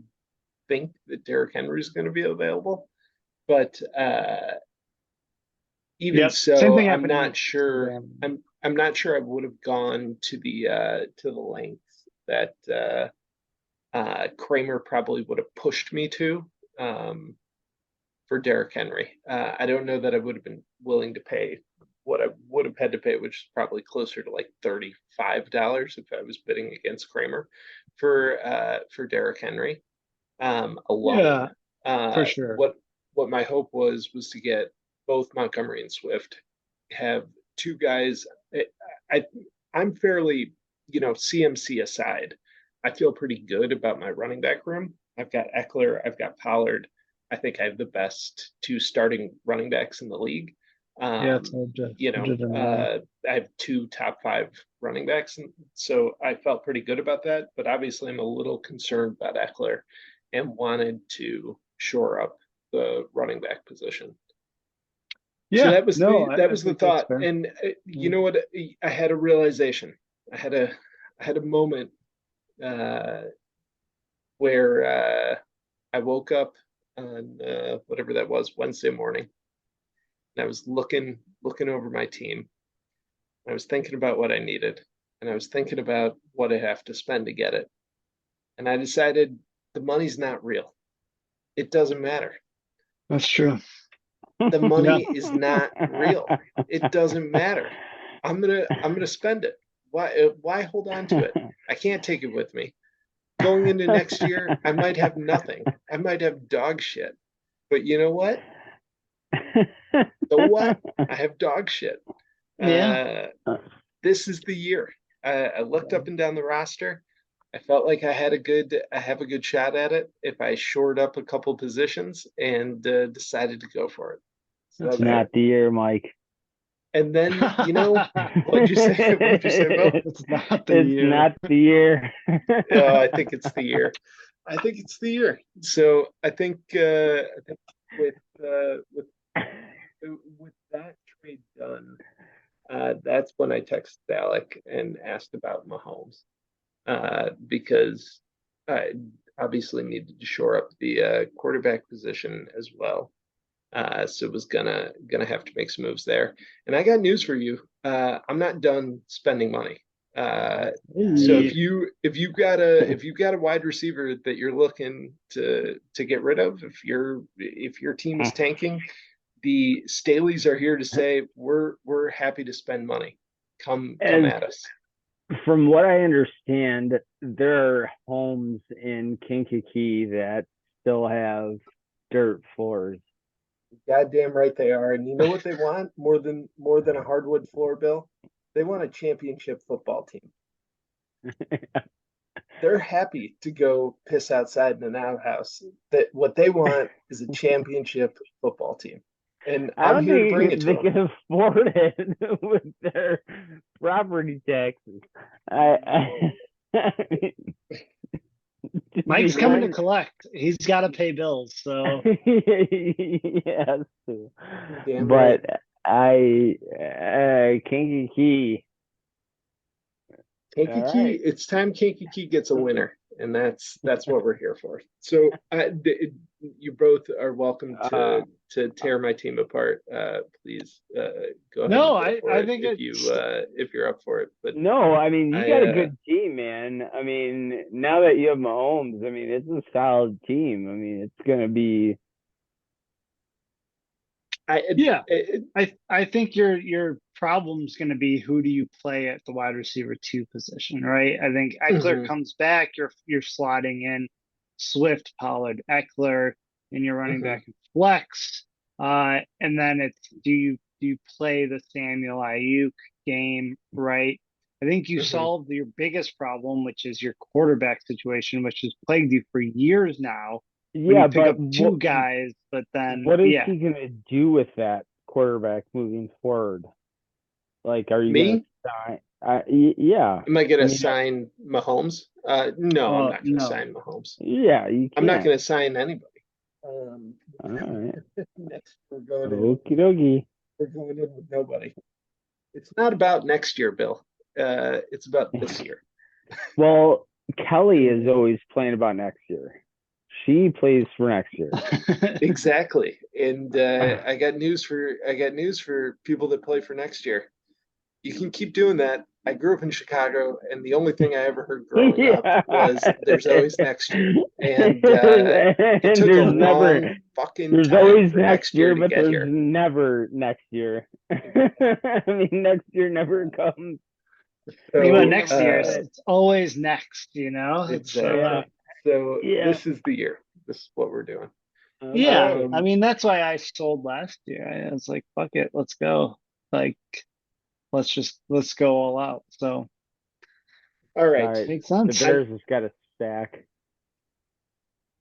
think that Derrick Henry was going to be available, but even so, I'm not sure. I'm not sure I would have gone to the length that Kramer probably would have pushed me to for Derrick Henry. I don't know that I would have been willing to pay what I would have had to pay, which is probably closer to like $35 if I was bidding against Kramer for Derrick Henry alone. Yeah, for sure. What my hope was to get both Montgomery and Swift, have two guys. I'm fairly, CMC aside, I feel pretty good about my running back room. I've got Eckler, I've got Pollard. I think I have the best two starting running backs in the league. I have two top 5 running backs, and so I felt pretty good about that. But obviously, I'm a little concerned about Eckler, and wanted to shore up the running back position. Yeah, so that was the thought. Fair. And you know what? I had a realization. I had a moment where I woke up on whatever that was, Wednesday morning, and I was looking over my team. I was thinking about what I needed, and I was thinking about what I have to spend to get it. And I decided the money's not real. It doesn't matter. That's true. The money is not real. It doesn't matter. I'm gonna spend it. Why hold on to it? I can't take it with me. Going into next year, I might have nothing. I might have dog shit. But you know what? So what? I have dog shit. Yeah. This is the year. I looked up and down the roster. I felt like I have a good shot at it if I shored up a couple positions and decided to go for it. So It's that's not it. the year, Mike. And then, what'd you say? What'd you say, Bill? It's not the It's year. not the year. Oh, I think it's the year. I think it's the year. So I think with with that trade done, that's when I texted Alec and asked about Mahomes, because I obviously needed to shore up the quarterback position as well. So was gonna have to make some moves there. And I got news for you. I'm not done spending money. So Hey. if you've got a wide receiver that you're looking to get rid of, if your team is tanking, the Staleys are here to say we're happy to spend money. Come And at us. from what I understand, there are homes in Kankakee that still have dirt floors. Goddamn right they are. And you know what they want more than a hardwood floor, Bill? They want a championship football team. They're happy to go piss outside in an outhouse. That what they want is a championship football team. And I I'm don't here to bring think it to they them. can afford it with their property taxes. I Mike's coming to collect. He's got to pay bills. So he has to. Damn But right. Kankakee. All Kankakee, right. it's time Kankakee gets a winner, and that's what we're here for. So you both are welcome Uh, to tear my team apart. Please go ahead no, and go for I it think it's if you're up for it. But no, I mean you got a I good team, man. I mean, now that you have Mahomes, I mean it's a solid team. I mean, it's gonna be yeah. it, I think your problem's going to be who do you play at the wide receiver 2 position, right? I think Eckler mhm, comes back, you're slotting in Swift, Pollard, Eckler, and you're running mhm, back in flex. And then it's do you play the Samuel Ayuk game, right? I think you mhm. solved your biggest problem, which is your quarterback situation, which has plagued you for years now when yeah, you pick but up two guys, but then what is yeah. he gonna do with that quarterback moving forward? Like, are you gonna Me? sign? Yeah, Am I I gonna mean, sign Mahomes? No, I'm not gonna No. sign Mahomes. yeah, you I'm not can't. gonna sign anybody. Um, All right, next we're going in. okie dokie. We're going in with nobody. It's not about next year, Bill. It's about this year. Well, Kelly is And always playing about next year. She plays for next year. exactly. And I got news for people that play for next year. You can keep doing that. I grew up in Chicago, and the only thing I ever heard growing up Yeah. was "There's always next year," and it And took a there's never, long fucking there's time always for next next year year, to but get there's here. never next year. I mean, next year never comes. Think about So next year. It's always next, It's Yeah. exactly. So Yeah. this is the year. This is what we're doing. yeah. Okay. I Um, mean, that's why I sold last year. I was like, fuck it, let's go. Like, let's go all out. So all All right. right. makes The sense. I'm Bears has got a stack.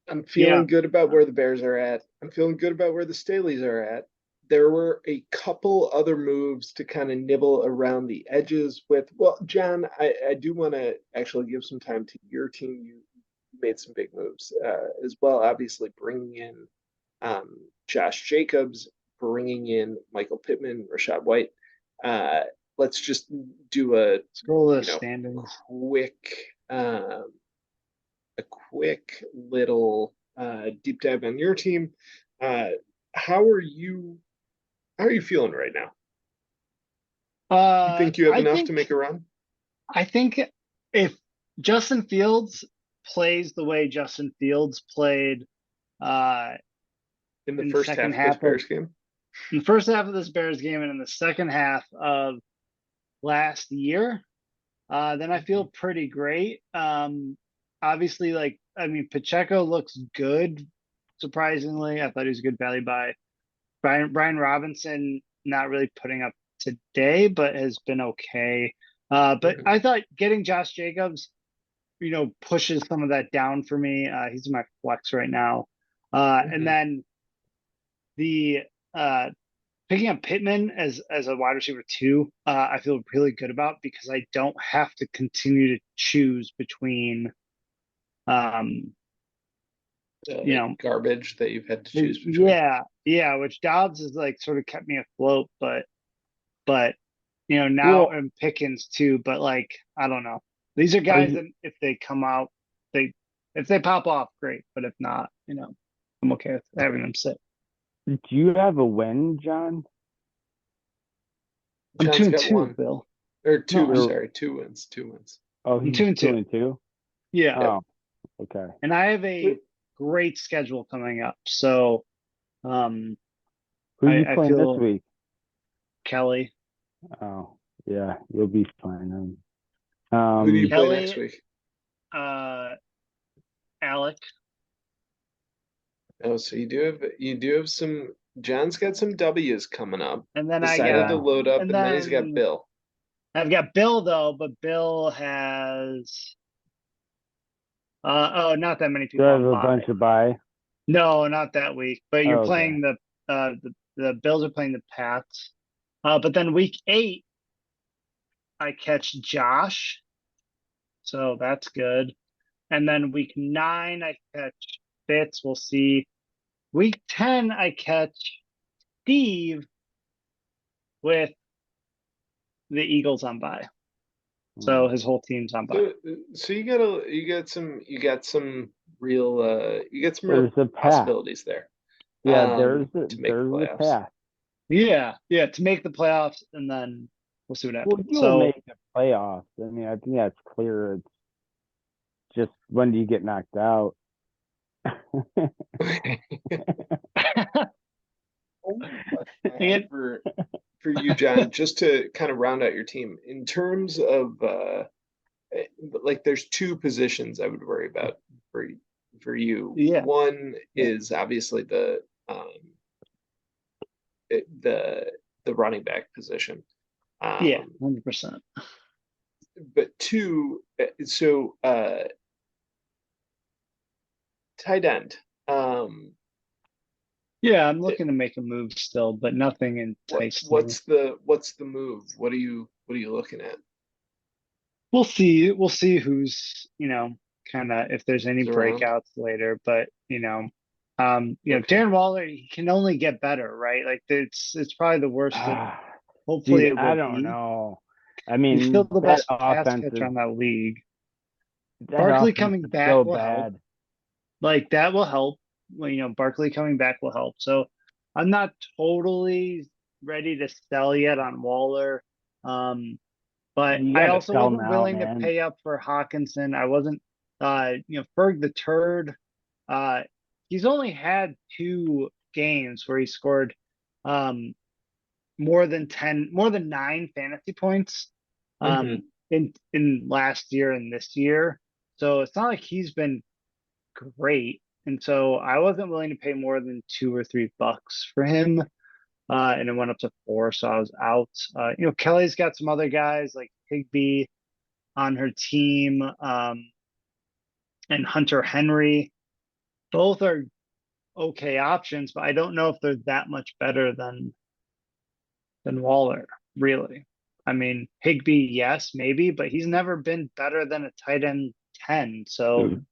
I'm Yeah. feeling good about where the Bears are at. I'm feeling good about where the Staleys are at. There were a couple other moves to kind of nibble around the edges with. Well, John, I do want to actually give some time to your team. You made some big moves as well. Obviously, bringing in Josh Jacobs, bringing in Michael Pittman, Rashad White. Uh, let's just do Scroll the you know standings. quick um, a quick little deep dive on your team. Uh, how are you? How are you feeling right now? You think you have I enough to think make a run I think if Justin Fields plays the way Justin Fields played uh in the in the first second half of this half of Bears game? in the first half of this Bears game and in the second half of last year, then I feel pretty great. Obviously, like, I mean, Pacheco looks good. Surprisingly, I thought he was a good value buy. Brian Robinson not really putting up today, but has been okay. But I thought getting Josh Jacobs, pushes some of that down for me. He's in my flex right now. And then the picking up Pittman as a wide receiver 2, I feel really good about because I don't have to continue to choose between garbage that you've had to choose between. Yeah, which Dobbs has like sort of kept me afloat, but now and Pickens too, but like I don't know. These are guys that if they come out, if they pop off, great. But if not, I'm okay with having them sit. Do you have a win, John? I'm John's got 2-2, one. Bill. Or two, No, sorry, 2 wins. 2 wins. Oh, I'm he's 2-2. 2-2? Yeah. Oh, okay. And I have a great schedule coming up. So Who are you I playing feel this week? Kelly. Oh, yeah, you'll be fine. Who do you play Kelly, next week? Alec. Oh, so you do have some. John's got some W's coming up. And then Decided to load up, and then he's got Bill. I've got Bill though, but Bill has not that many Do people I have on a bye. bunch of bye? No, not that week. But you're Okay. playing the Bills are playing the Pats. But then week 8, I catch Josh. So that's good. And then week 9, I catch Fitz. We'll see. Week 10, I catch Steve with the Eagles on bye. So his whole team's on bye. So you got some real There's a path. possibilities there. Yeah, to make there's the a playoffs. path. Yeah, to make the playoffs, and then we'll see what happens. Well, you'll make the playoffs. I mean, I think that's clear. It's just when do you get knocked out? For you, John, just to kind of round out your team in terms of like there's 2 positions I would worry about for you. Yeah. One is obviously the running back position. 100%. But 2, so tight end. Yeah, I'm looking to make a move still, but nothing enticing. What's the move? What are you looking at? We'll see. We'll see who's, kind of if there's any breakouts later. But Darren Waller, he can only get better, right? Like it's probably the worst. Hopefully, Dude, it will I don't know. I mean, he's still the best pass offense catcher on that league. That Barkley coming back so will bad. help. Like that will help. Well, Barkley coming back will help. So I'm not totally ready to sell yet on Waller. But I also wasn't willing to pay up for Hawkinson. I wasn't, Ferg the Turd. He's only had 2 games where he scored more than 9 fantasy points in last year and this year. So it's not like he's been great. And so I wasn't willing to pay more than $2 or $3 for him. And it went up to 4, so I was out. Kelly's got some other guys like Higbee on her team, and Hunter Henry. Both are okay options, but I don't know if they're that much better than Waller, really. I mean, Higbee, yes, maybe, but he's never been better than a tight end 10. So,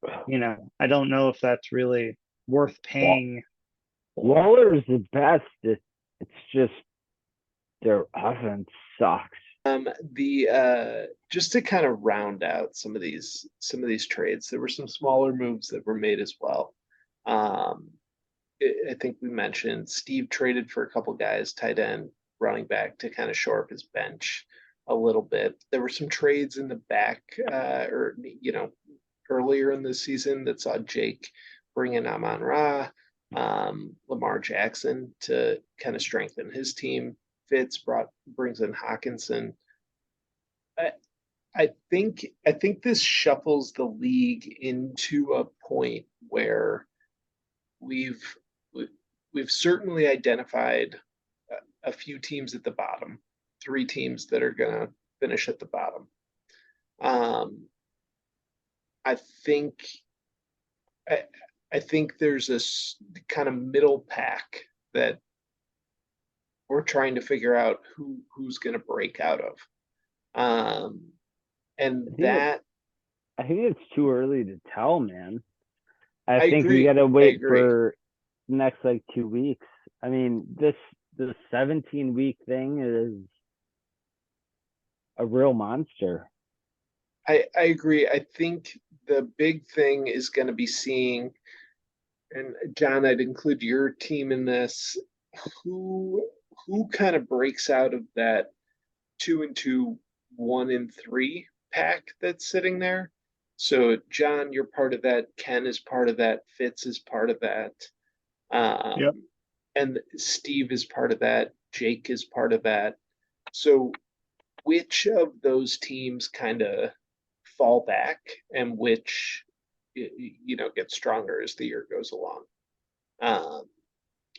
I don't know if that's really worth paying. Waller is the best. It's just their offense sucks. Just to kind of round out some of these trades, there were some smaller moves that were made as well. I think we mentioned Steve traded for a couple guys, tight end, running back, to kind of shore up his bench a little bit. There were some trades in the back, earlier in the season that saw Jake bring in Amon-Ra, Lamar Jackson to kind of strengthen his team. Fitz brings in Hawkinson. I, I think this shuffles the league into a point where we've we- we've certainly identified a few teams at the bottom, three teams that are gonna finish at the bottom. Um, I think I, I think there's this kind of middle pack that we're trying to figure out who's going to break out of. Um, I and think it, that I think it's too early to tell, man. I I think we agree. gotta I wait agree. for the next like 2 weeks. I mean, this 17-week thing is a real monster. I agree. I think the big thing is going to be seeing, and John, I'd include your team in this, who who kind of breaks out of that 2-2, 1-3 pack that's sitting there. So John, you're part of that. Ken is part of that. Fitz is part of that. Yep. And Steve is part of that. Jake is part of that. So which of those teams kind of fall back and which get stronger as the year goes along? Um,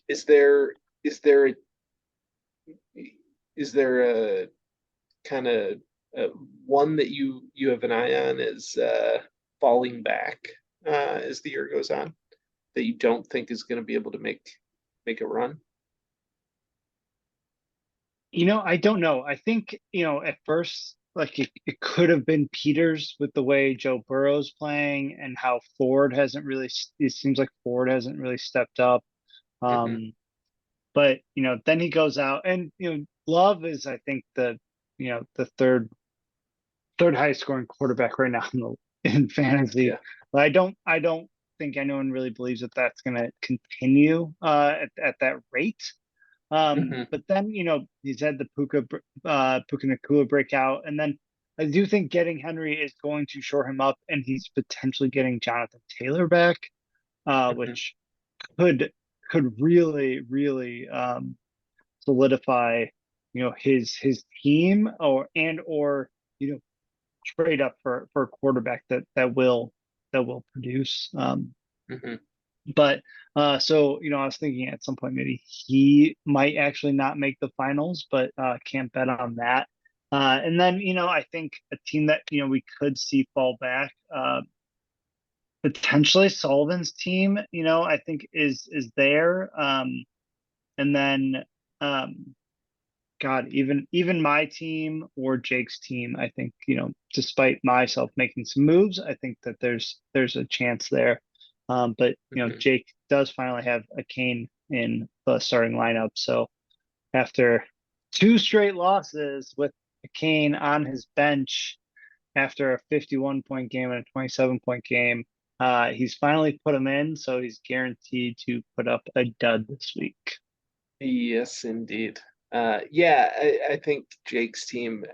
is there is there is there a kind of one that you have an eye on as falling back as the year goes on that you don't think is going to be able to make a run? I don't know. I think, at first, like it could have been Peters with the way Joe Burrow's playing and how Ford hasn't really, it seems like Ford hasn't really stepped up. Hmm. But, then he goes out and, Love is, I think, the third highest scoring quarterback right now in fantasy. Yeah. But I don't think anyone really believes that that's going to continue at that rate. Hmm. But then, he's had the Puka Nakua breakout. And then I do think getting Henry is going to shore him up, and he's potentially getting Jonathan Taylor back, Hmm. which could could really, really solidify, his team or trade up for a quarterback that will produce. Hmm. But so I was thinking at some point maybe he might actually not make the finals, but can't bet on that. And then I think a team that we could see fall back, potentially Sullivan's team. I think is there. And then um, God, even my team or Jake's team, I think, despite myself making some moves, I think that there's a chance there. But Hmm. Jake does finally have a Kane in the starting lineup. So after two straight losses with a Kane on his bench after a 51-point game and a 27-point game, he's finally put him in, so he's guaranteed to put up a dud this week. Yes, indeed. Yeah, I think Jake's team,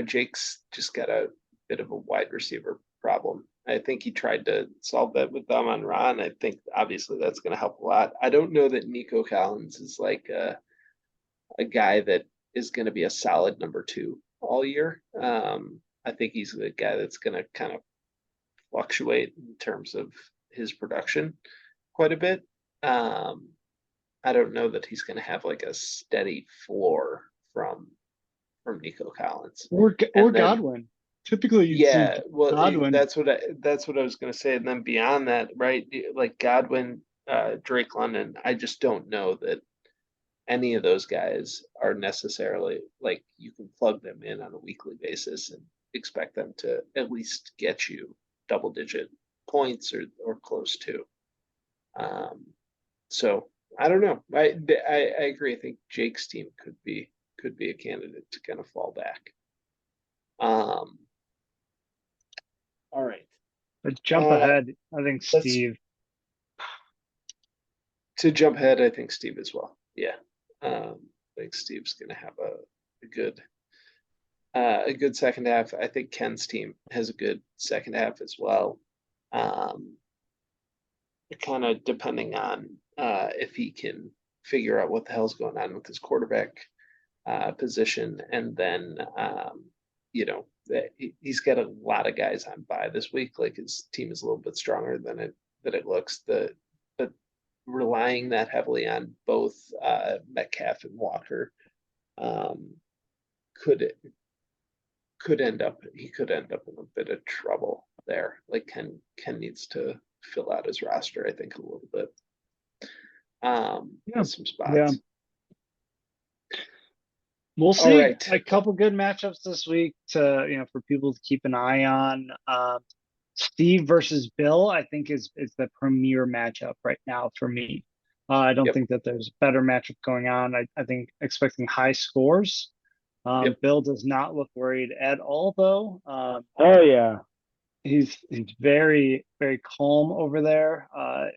Jake's just got a bit of a wide receiver problem. I think he tried to solve that with Amon Ra, and I think obviously that's going to help a lot. I don't know that Nico Collins is like a guy that is going to be a solid number two all year. I think he's a guy that's going to kind of fluctuate in terms of his production quite a bit. Um, I don't know that he's going to have like a steady floor from Nico Collins. Or And then Godwin. Typically, you'd see yeah, well Godwin. that's what I was going to say. And then beyond that, right? Like Godwin, Drake London, I just don't know that any of those guys are necessarily like you can plug them in on a weekly basis and expect them to at least get you double digit points or close to. Um, so I don't know. I agree. I think Jake's team could be a candidate to kind of fall back. Um, all right. But jump Uh, ahead, I think let's Steve. to jump ahead. I think Steve as well. Yeah. I think Steve's going to have a good second half. I think Ken's team has a good second half as well. Um, kind of depending on if he can figure out what the hell's going on with his quarterback position, and then he's got a lot of guys on bye this week. Like his team is a little bit stronger than it looks. But relying that heavily on both Metcalf and Walker could end up he could end up in a bit of trouble there. Like Ken needs to fill out his roster, I think, a little bit. With some spots. Yeah. We'll see. Right. A couple good matchups this week to for people to keep an eye on. Steve versus Bill, I think is the premier matchup right now for me. I don't think that there's a better matchup going on. I think expecting high scores. Bill does not look worried at all, though. Oh yeah, he's very, very calm over there.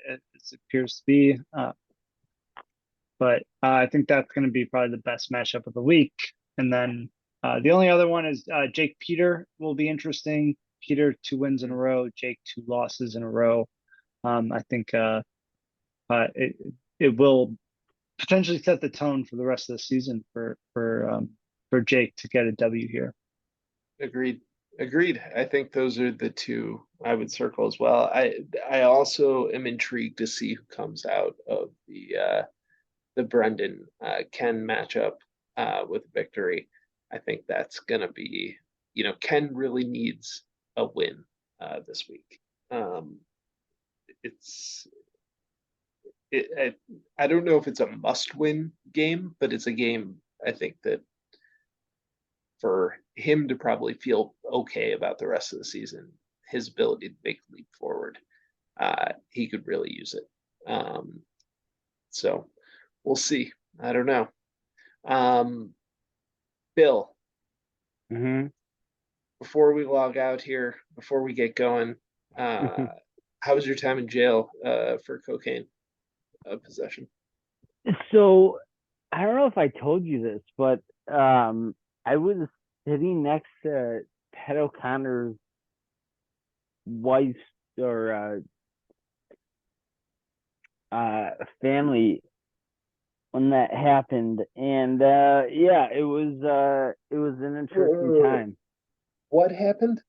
It appears to be. But I think that's going to be probably the best matchup of the week. And then the only other one is Jake Peter will be interesting. Peter 2 wins in a row, Jake 2 losses in a row. I think it will potentially set the tone for the rest of the season for Jake to get a W here. Agreed. I think those are the two I would circle as well. I also am intrigued to see who comes out of the Brendan Ken matchup with victory. I think that's gonna be, Ken really needs a win this week. I don't know if it's a must-win game, but it's a game I think that for him to probably feel okay about the rest of the season, his ability to make a leap forward, he could really use it. So we'll see. I don't know. Bill, before we log out here, before we get going, how was your time in jail for cocaine possession? So I don't know if I told you this, but I was sitting next to Pat O'Connor's wife's or family when that happened, and it was an interesting time. What happened?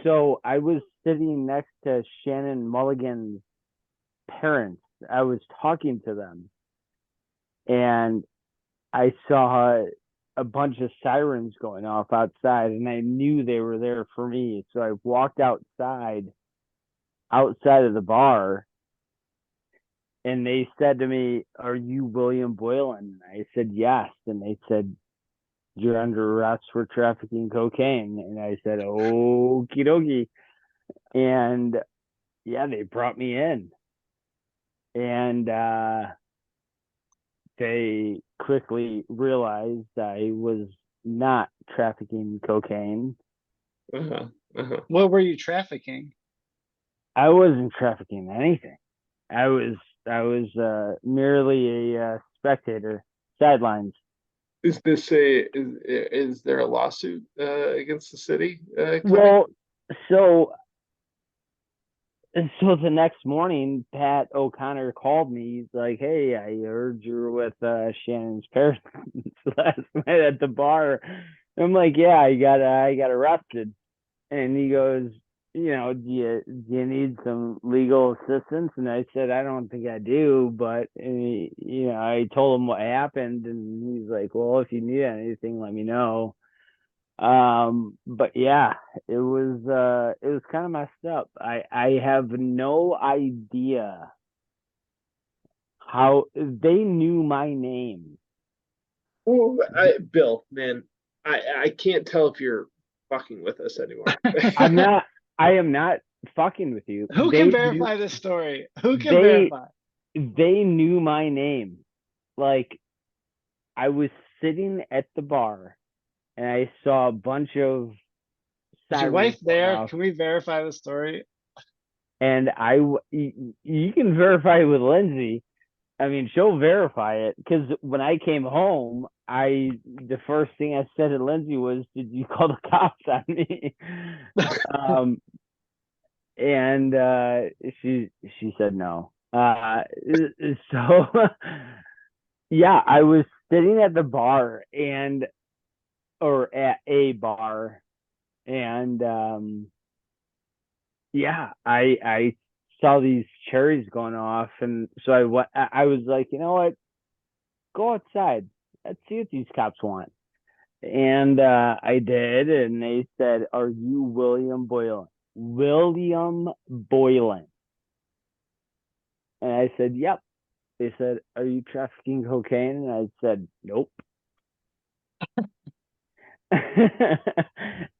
So I was sitting next to Shannon Mulligan's parents. I was talking to them, and I saw a bunch of sirens going off outside, and I knew they were there for me. So I walked outside of the bar, and they said to me, "Are you William Boylan?" And I said, "Yes." And they said, "You're under arrest for trafficking cocaine." And I said, "Okie dokie." And they brought me in, and they quickly realized I was not trafficking cocaine. What were you trafficking? I wasn't trafficking anything. I was merely a spectator, sidelines. Is there a lawsuit against the city? Well, so the next morning, Pat O'Connor called me. He's like, "Hey, I heard you were with Shannon's parents last night at the bar." I'm like, "Yeah, I got arrested." And he goes, "Do you need some legal assistance?" And I said, "I don't think I do," but I told him what happened, and he's like, "Well, if you need anything, let me know." But yeah, it was kind of messed up. I have no idea how they knew my name. Well, Bill, man, I can't tell if you're fucking with us anymore. I'm not. I am not fucking with you. Who can verify this story? Who can verify? They knew my name. Like, I was sitting at the bar, and I saw a bunch of Is your wife there? Can we verify the story? And you can verify it with Lindsay. I mean, she'll verify it, because when I came home, the first thing I said to Lindsay was, "Did you call the cops on me?" And she said no. So yeah, I was sitting at the bar, and or at a bar, and yeah, I saw these cherries going off, and so I was like, you know what, go outside, let's see what these cops want. And I did, and they said, "Are you William Boylan?" William Boylan. And I said, "Yep." They said, "Are you trafficking cocaine?" And I said, "Nope."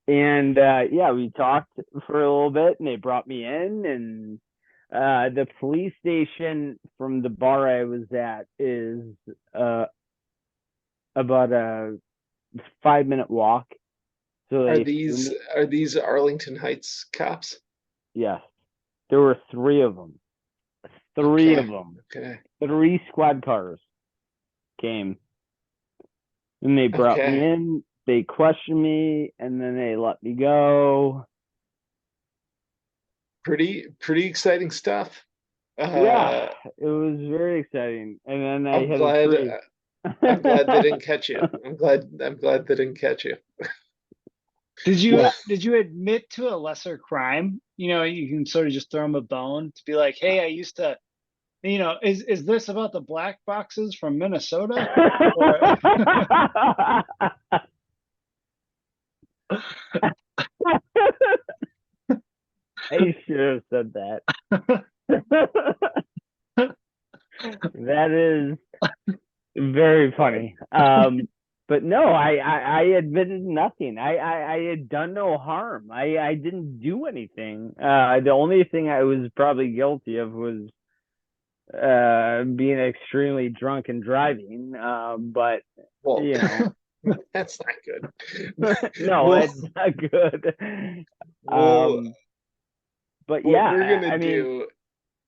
And yeah, we talked for a little bit, and they brought me in, and the police station from the bar I was at is about a 5-minute walk. So Are they these Arlington Heights cops? yes, there were three of them. Three of them. Okay. 3 squad cars came, and they brought me Okay. in. They questioned me, and then they let me go. Pretty exciting stuff. Yeah, it was very exciting. And then I I'm hit a glad tree. I'm glad they didn't catch you. I'm glad they didn't catch you. Yeah. Did you admit to a lesser crime? You know, you can sort of just throw them a bone to be like, hey, I used to, you know, is this about the black boxes from Minnesota? Or I should have said that. That is very funny. But no, I admitted nothing. I had done no harm. I didn't do anything. The only thing I was probably guilty of was being extremely drunk and driving. But Well, you know, that's not good. no, Well, it's not good. well, But what yeah, we're gonna I mean, do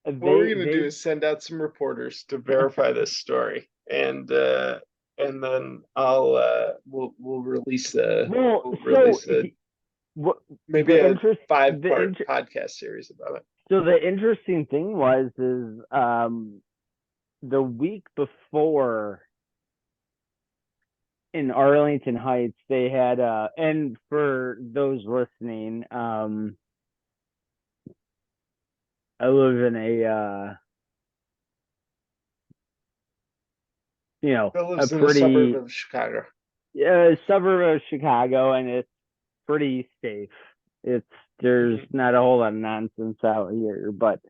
what we're gonna do they is send out some reporters to verify this story, and then we'll release well, so the what maybe the a interest the 5-part inter- podcast series about it. so the interesting thing is the week before in Arlington Heights they had and for those listening, I live in a you know, Bill a lives in a suburb pretty of Chicago. suburb of Chicago, and it's pretty safe. It's there's Mhm. not a whole lot of nonsense out here. But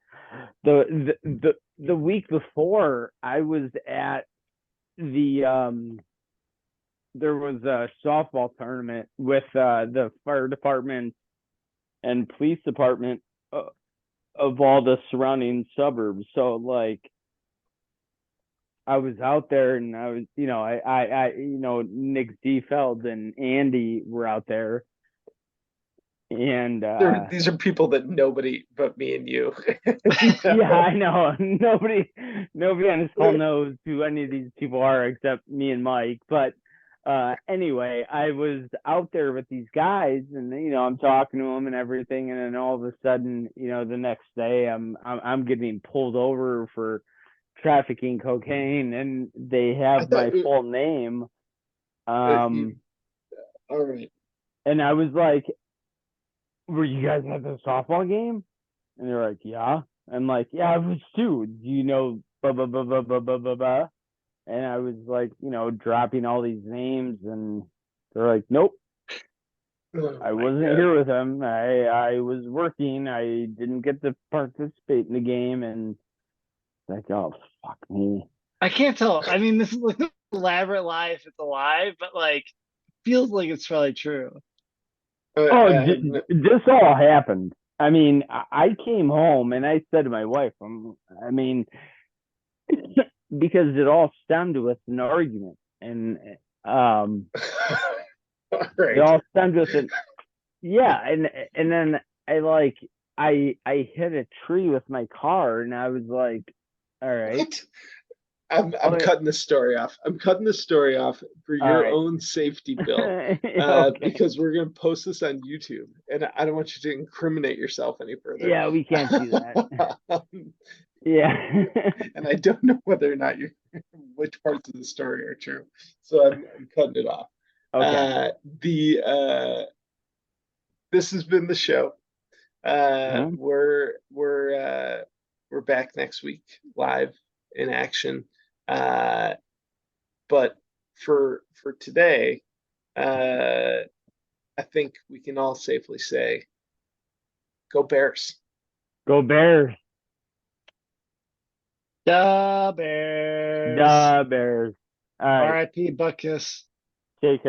the week before, I was at the there was a softball tournament with the fire department and police department of all the surrounding suburbs. So like I was out there, and I was, you know, Nick Feld and Andy were out there, and These are people that nobody but me and you yeah, know. I know. Nobody on this call knows who any of these people are except me and Mike. But anyway, I was out there with these guys, and you know, I'm talking to them and everything, and then all of a sudden, you know, the next day, I'm getting pulled over for trafficking cocaine, and they I have thought, my full name. you, all right. And I was like, "Were you guys at the softball game?" And they're like, "Yeah." I'm like, "Yeah, I was too. Do you know blah blah blah blah blah blah blah blah?" And I was like, you know, dropping all these names, and they're like, "Nope, Oh I my wasn't God. here with them. I was working. I didn't get to participate in the game." And like, oh fuck me. I can't tell. I mean, this is like an elaborate lie if it's a lie, but like feels like it's probably true. Oh, No, this all happened. I mean, I came home and I said to my wife, I mean, because it all stemmed with an argument, and um, all it right. all stemmed with it. Yeah, and then I like I hit a tree with my car, and I was like, all right, What? I'm okay, cutting this story off. I'm cutting this story off for all your right, own safety, Bill, okay, because we're going to post this on YouTube, and I don't want you to incriminate yourself any further. yeah, we can't do that. Yeah, And I don't know whether or not you which parts of the story are true, so I'm cutting it off. Okay. This has been the show. Mhm. We're back next week, live in action. But for today, I think we can all safely say, go Bears. Go Bears. The Bears. The Bears. All right. R.I.P. Buckus. Take care.